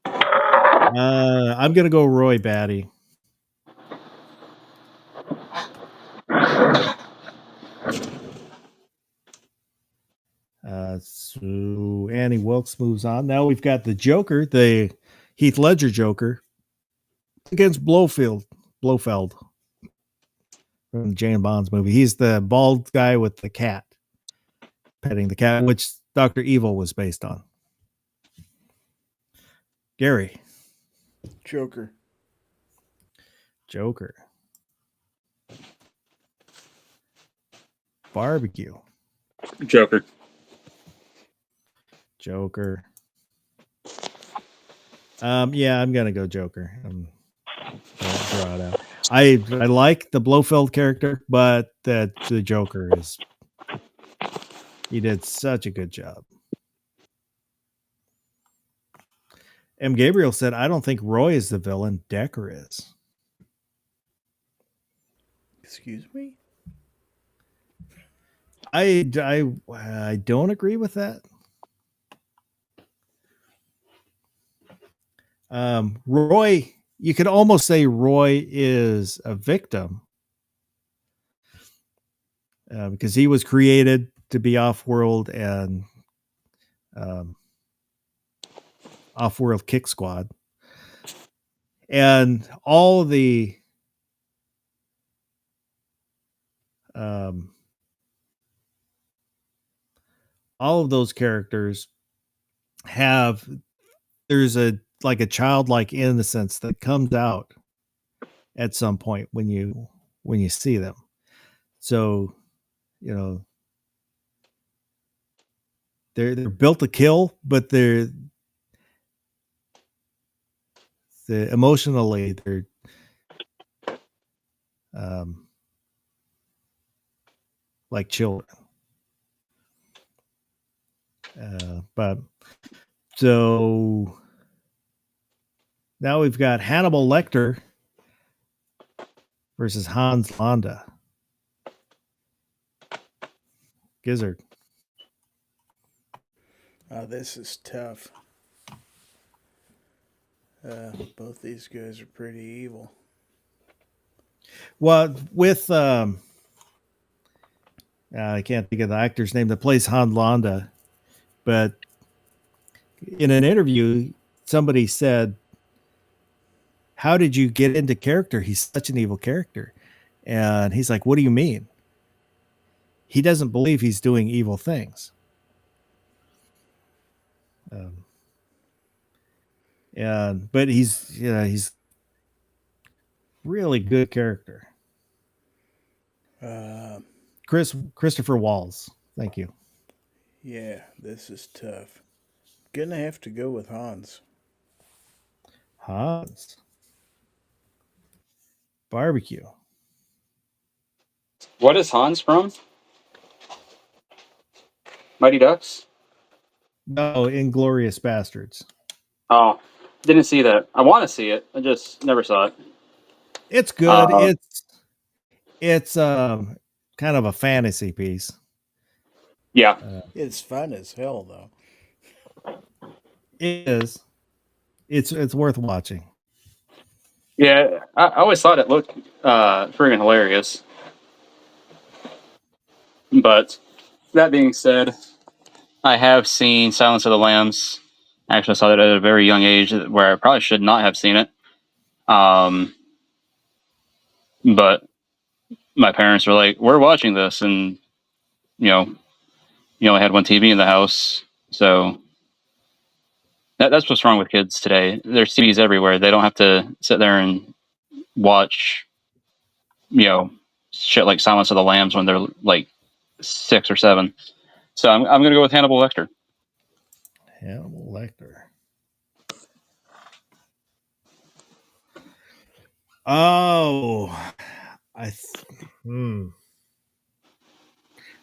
I'm gonna go Roy Batty. So Annie Wilkes moves on. Now we've got the Joker, the Heath Ledger Joker, against Blofeld from the Jane Bonds movie. He's the bald guy with the cat, petting the cat, which Dr. Evil was based on. Gary. Joker. Barbecue. Joker. Yeah, I'm gonna go Joker. Draw it out. I like the Blofeld character, but the Joker he did such a good job. M. Gabriel said, "I don't think Roy is the villain. Decker is." Excuse me? I don't agree with that. Roy, you could almost say Roy is a victim because he was created to be off-world and off-world kick squad, and all the all of those characters there's a childlike innocence that comes out at some point when you see them. So, they're built to kill, but emotionally they're like children. But so now we've got Hannibal Lecter versus Hans Landa. Gizzard. This is tough. Both these guys are pretty evil. Well, with I can't think of the actor's name that plays Hans Landa, but in an interview, somebody said, "How did you get into character? He's such an evil character." And he's like, "What do you mean?" He doesn't believe he's doing evil things. But he's really good character. Christopher Waltz. Thank you. Yeah, this is tough. Gonna have to go with Hans. Barbecue. What is Hans from? Mighty Ducks? No, Inglorious Bastards. Oh, didn't see that. I want to see it. I just never saw it. It's good. It's kind of a fantasy piece. Yeah. It's fun as hell, though. It is. It's worth watching. Yeah, I always thought it looked friggin' hilarious. But that being said, I have seen Silence of the Lambs. Actually, I saw that at a very young age where I probably should not have seen it. But my parents were like, "We're watching this," and you only had one TV in the house, so that's what's wrong with kids today. There's TVs everywhere. They don't have to sit there and watch, shit like Silence of the Lambs when they're like 6 or 7. So I'm going to go with Hannibal Lecter. Hannibal Lecter. Oh,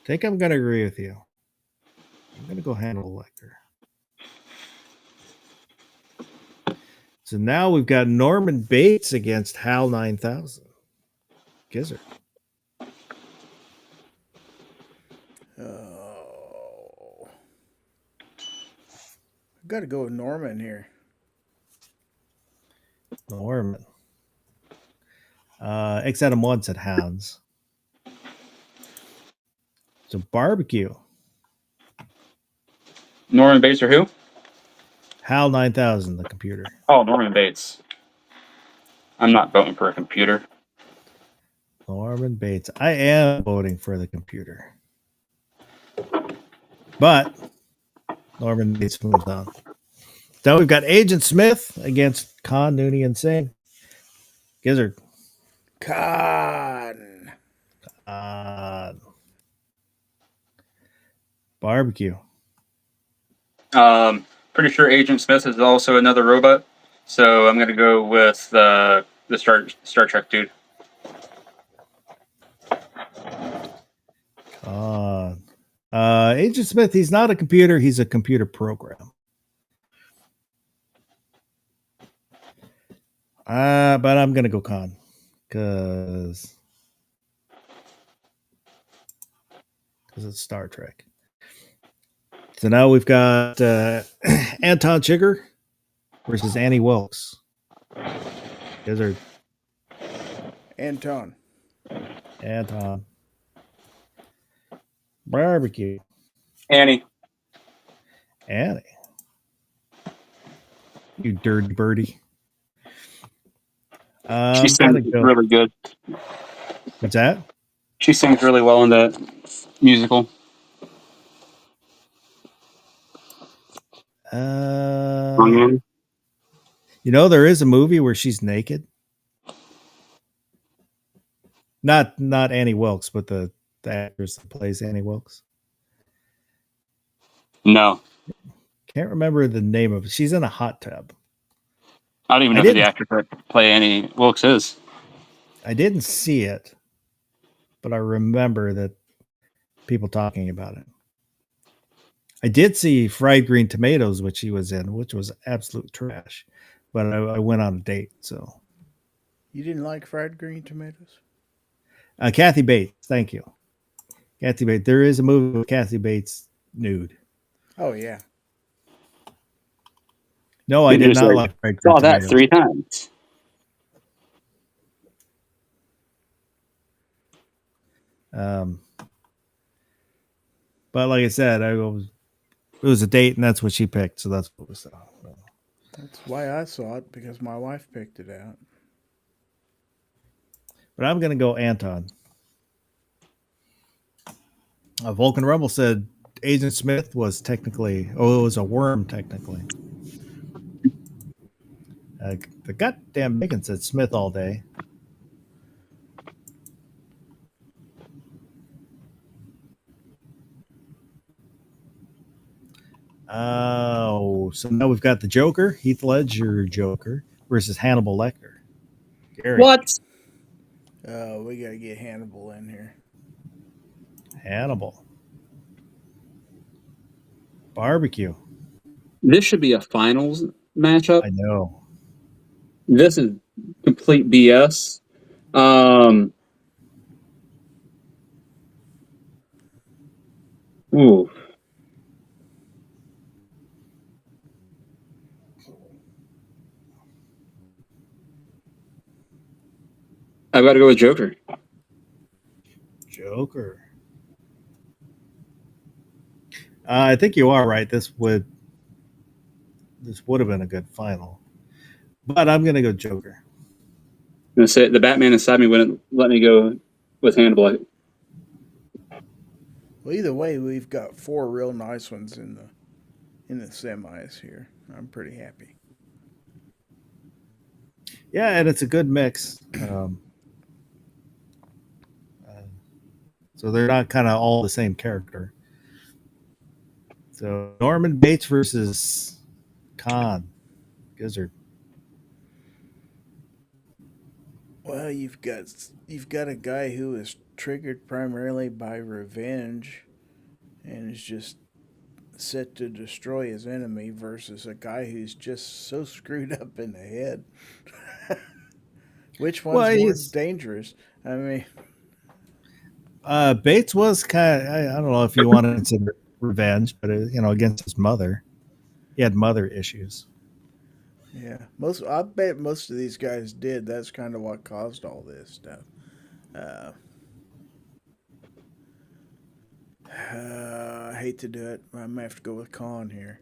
think I'm going to agree with you. I'm going to go Hannibal Lecter. So now we've got Norman Bates against Hal 9000. Gizzard. Oh. I've got to go with Norman here. Norman. X Adam 1 said Hounds. So barbecue. Norman Bates or who? Hal 9000, the computer. Oh, Norman Bates. I'm not voting for a computer. Norman Bates. I am voting for the computer. But Norman Bates moves on. Then we've got Agent Smith against Khan, Nooney, and Singh. Gizzard. Con. Barbecue. Pretty sure Agent Smith is also another robot, so I'm going to go with the Star Trek dude. Agent Smith, he's not a computer, he's a computer program. But I'm gonna go Khan because it's Star Trek. So now we've got Anton Chigurh versus Annie Wilkes. Those are Anton. Barbecue. Annie. You dirty birdie. She sings really good. What's that? She sings really well in that musical. You know, there is a movie where she's naked. Not Annie Wilkes, but the actress that plays Annie Wilkes. No. Can't remember the name of it. She's in a hot tub. I don't even know who the actor that play Annie Wilkes is. I didn't see it, but I remember that people talking about it. I did see Fried Green Tomatoes, which she was in, which was absolute trash. But I went on a date, so. You didn't like Fried Green Tomatoes? Kathy Bates, thank you. Kathy Bates. There is a movie with Kathy Bates nude. Oh, yeah. No, I did not like Fried Green Tomatoes. Saw that 3 times. But like I said, it was a date, and that's what she picked, so that's what we saw. That's why I saw it, because my wife picked it out. But I'm going to go Anton. Vulcan Rumble said Agent Smith was technically, it was a worm technically. The goddamn bacon said Smith all day. Oh, so now we've got the Joker, Heath Ledger Joker versus Hannibal Lecter. Gary. What? We got to get Hannibal in here. Hannibal. Barbecue. This should be a finals matchup. I know. This is complete BS. Ooh. I've got to go with Joker. I think you are right. This would have been a good final. But I'm going to go Joker. I'm going to say the Batman inside me wouldn't let me go with Hannibal. Well, either way, we've got 4 real nice ones in the semis here. I'm pretty happy. Yeah, and it's a good mix. So they're not kind of all the same character. So Norman Bates versus Khan Gizzard. Well, you've got a guy who is triggered primarily by revenge and is just set to destroy his enemy versus a guy who's just so screwed up in the head. Which one's Well, more he's dangerous? I mean, Bates was kind of, I don't know if you want to consider revenge, but against his mother, he had mother issues. yeah, I bet most of these guys did. That's kind of what caused all this stuff. Uh, I hate to do it. I'm gonna have to go with Khan here.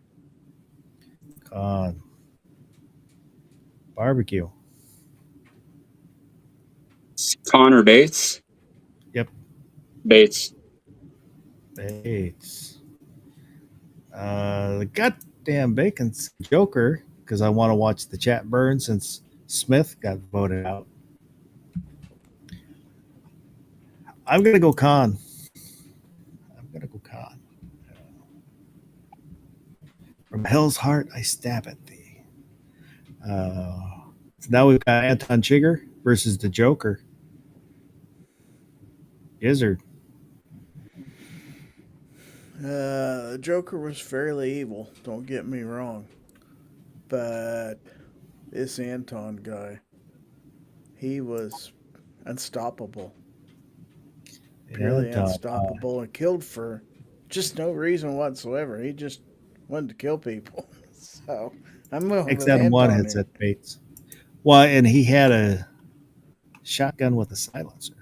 Khan. Barbecue. Connor Bates. Yep. Bates. Bates. The goddamn Bacon's Joker, because I want to watch the chat burn since Smith got voted out. I'm going to go Khan. From hell's heart, I stab at thee. So now we've got Anton Chigurh versus the Joker. Gizzard. The Joker was fairly evil, don't get me wrong. But this Anton guy, he was unstoppable. Purely unstoppable and killed for just no reason whatsoever. He just wanted to kill people. So I'm moving with XM1 Anton hits here. at Bates. Well, and he had a shotgun with a silencer.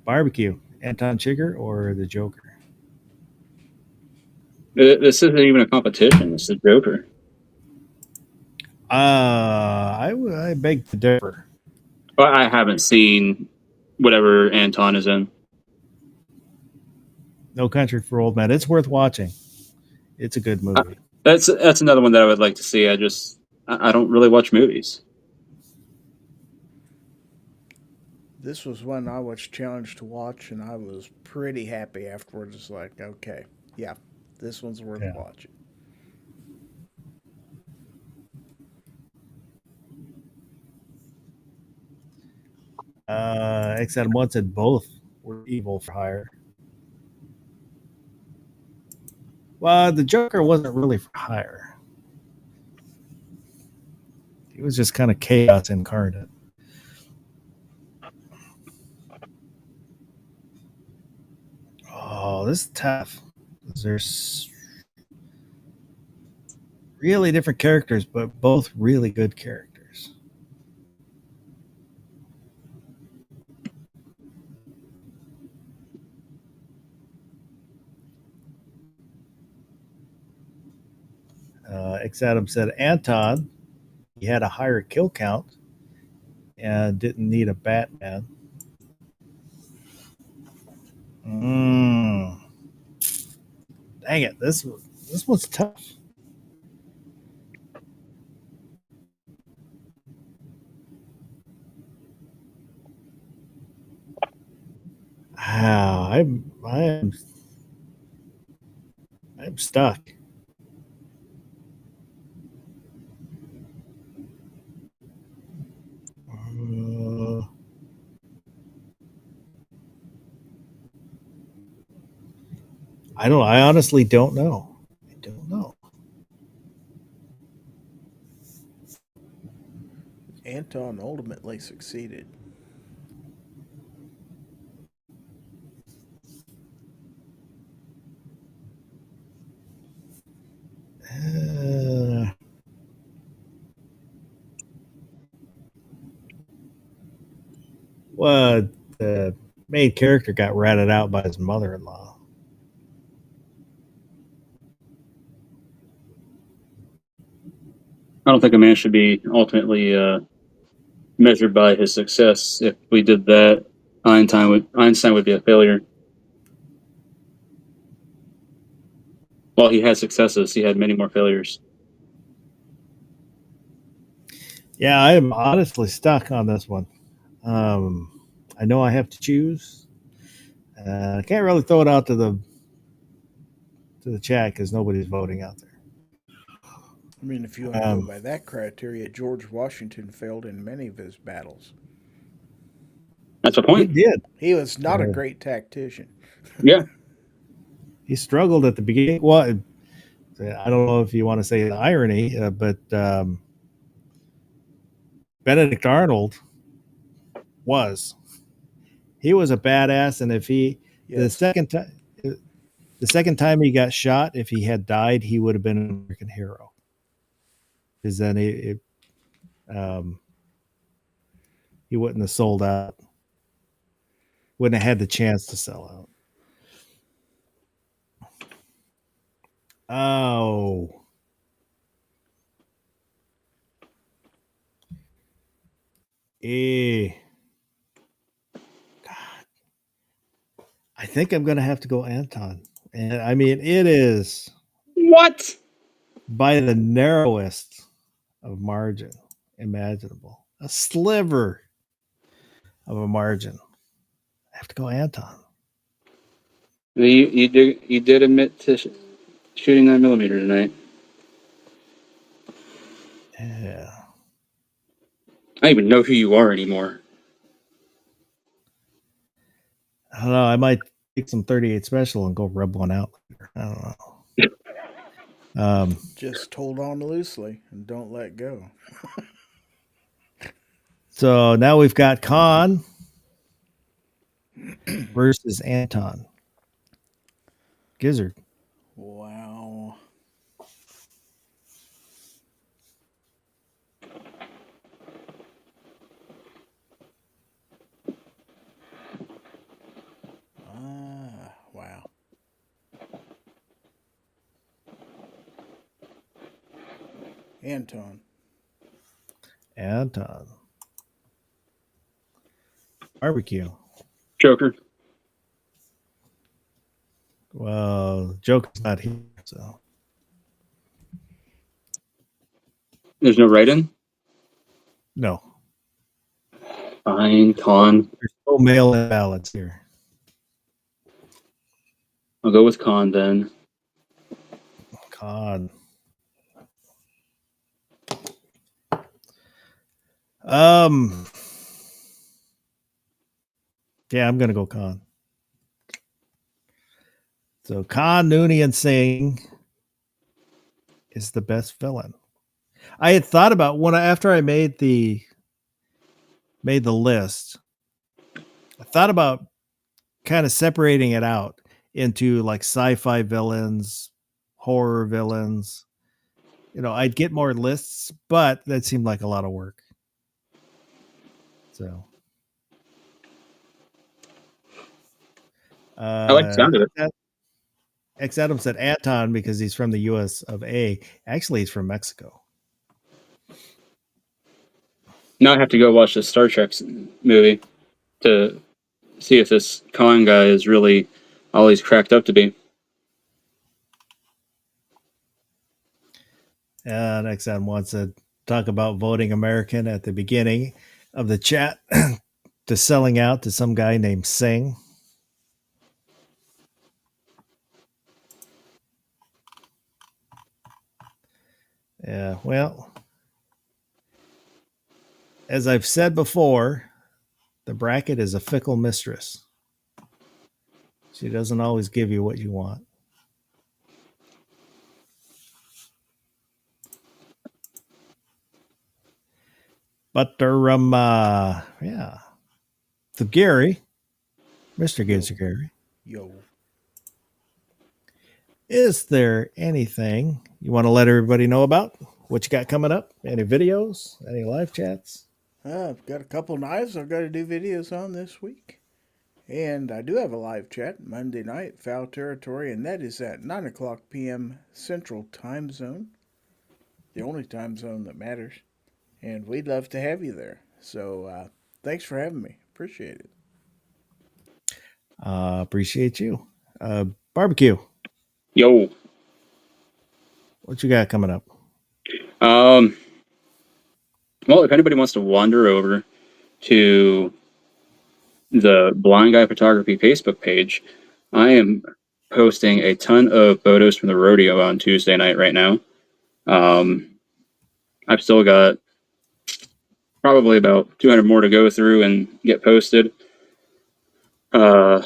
Barbecue. Anton Chigurh or the Joker? This isn't even a competition. It's the Joker. I beg to differ. Well, I haven't seen whatever Anton is in. No Country for Old Men. It's worth watching. It's a good movie. That's another one that I would like to see. I don't really watch movies. This was one I was challenged to watch, and I was pretty happy afterwards. It's like, okay, yeah, this one's worth watching. XM1 said both were evil for hire. Well, the Joker wasn't really for hire. He was just kind of chaos incarnate. Oh, this is tough. There's really different characters, but both really good characters. X Adam said Anton, he had a higher kill count and didn't need a Batman. Dang it, this one's tough. Wow, I'm stuck. I honestly don't know. I don't know. Anton ultimately succeeded. Well, the main character got ratted out by his mother-in-law. I don't think a man should be ultimately measured by his success. If we did that, Einstein would be a failure. While he had successes, he had many more failures. Yeah, I am honestly stuck on this one. I know I have to choose. I can't really throw it out to the chat because nobody's voting out there. I mean, if you want to go by that criteria, George Washington failed in many of his battles. That's the He point. did. He was not a great tactician. Yeah. He struggled at the beginning. Well, I don't know if you want to say the irony, but Benedict Arnold was. He was a badass, and if he the Yes. second time he got shot, if he had died, he would have been an American hero. Because then he wouldn't have sold out. Wouldn't have had the chance to sell out. Oh. God. I think I'm going to have to go Anton. And I mean, it is What? by the narrowest of margin imaginable. A sliver of a margin. I have to go Anton. You did admit to shooting 9mm tonight. Yeah. I don't even know who you are anymore. I don't know. I might take some 38 special and go rub one out later. I don't know. Just hold on loosely and don't let go. So now we've got Khan versus Anton. Gizzard. Wow. Wow. Anton. Barbecue. Joker. Well, Joker's not here, so There's no write-in? no. Fine, Khan. There's no mail-in ballots here. I'll go with Khan then. Khan. Yeah, I'm gonna go Khan. So Khan, Nooney, and Singh is the best villain. I had thought about after I made the list. I thought about kind of separating it out into like sci-fi villains, horror villains. You know, I'd get more lists, but that seemed like a lot of work. So I like the sound of it. X Adam said Anton because he's from the US of A. Actually, he's from Mexico. Now I have to go watch the Star Trek movie to see if this Khan guy is really all he's cracked up to be. And X Adam wants to talk about voting American at the beginning of the chat to selling out to some guy named Singh. Yeah, well, as I've said before, the bracket is a fickle mistress. She doesn't always give you what you want. But yeah. So Gary, Mr. Gizzard Gary, Yo. is there anything you want to let everybody know about? What you got coming up? Any videos? Any live chats? I've got a couple knives I've got to do videos on this week. And I do have a live chat Monday night, Foul Territory, and that is at 9 o'clock p.m. Central Time Zone. The only time zone that matters. And we'd love to have you there. So thanks for having me. Appreciate it. Appreciate you. Barbecue. Yo. What you got coming up? Well, if anybody wants to wander over to the Blind Guy Photography Facebook page, I am posting a ton of photos from the rodeo on Tuesday night right now. I've still got probably about 200 more to go through and get posted. Live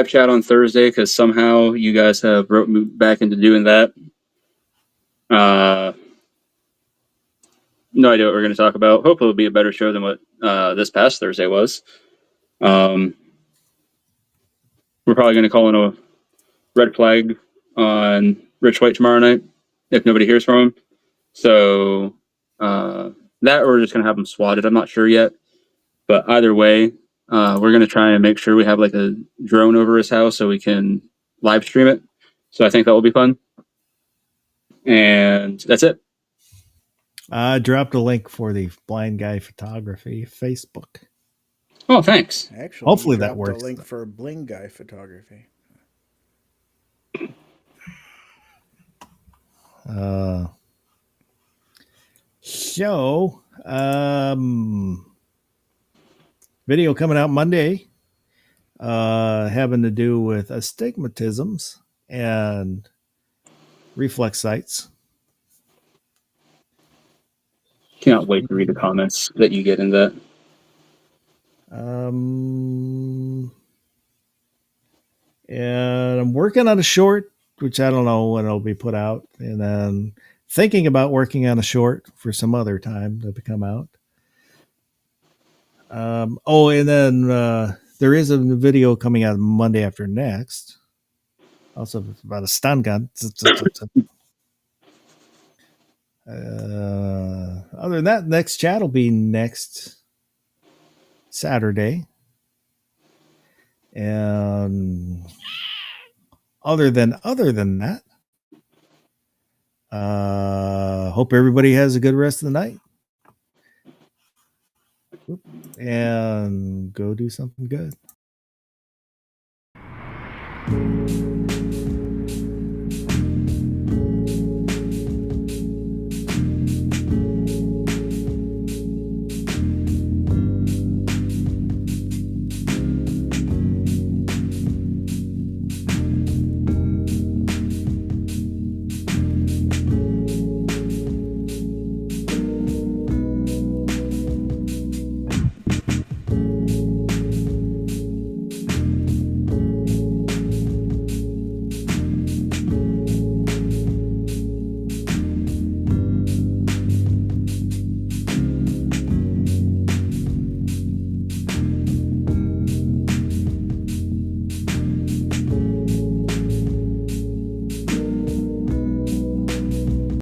chat on Thursday because somehow you guys have roped me back into doing that. No idea what we're going to talk about. Hopefully, it'll be a better show than what this past Thursday was. We're probably going to call in a red flag on Rich White tomorrow night if nobody hears from him. So that or we're just going to have him swatted. I'm not sure yet. But either way, we're going to try and make sure we have like a drone over his house so we can live stream it. So I think that will be fun. And that's it. I dropped a link for the Blind Guy Photography Facebook. Oh, thanks. Actually, Hopefully you that dropped works. a link for Bling Guy Photography. So, video coming out Monday, having to do with astigmatisms and reflex sites. Can't wait to read the comments that you get in that. And I'm working on a short, which I don't know when it'll be put out, and then thinking about working on a short for some other time to come out. And then there is a video coming out Monday after next, also about a stun gun. Other than that, next chat will be next Saturday. And other than that, hope everybody has a good rest of the night. And go do something good.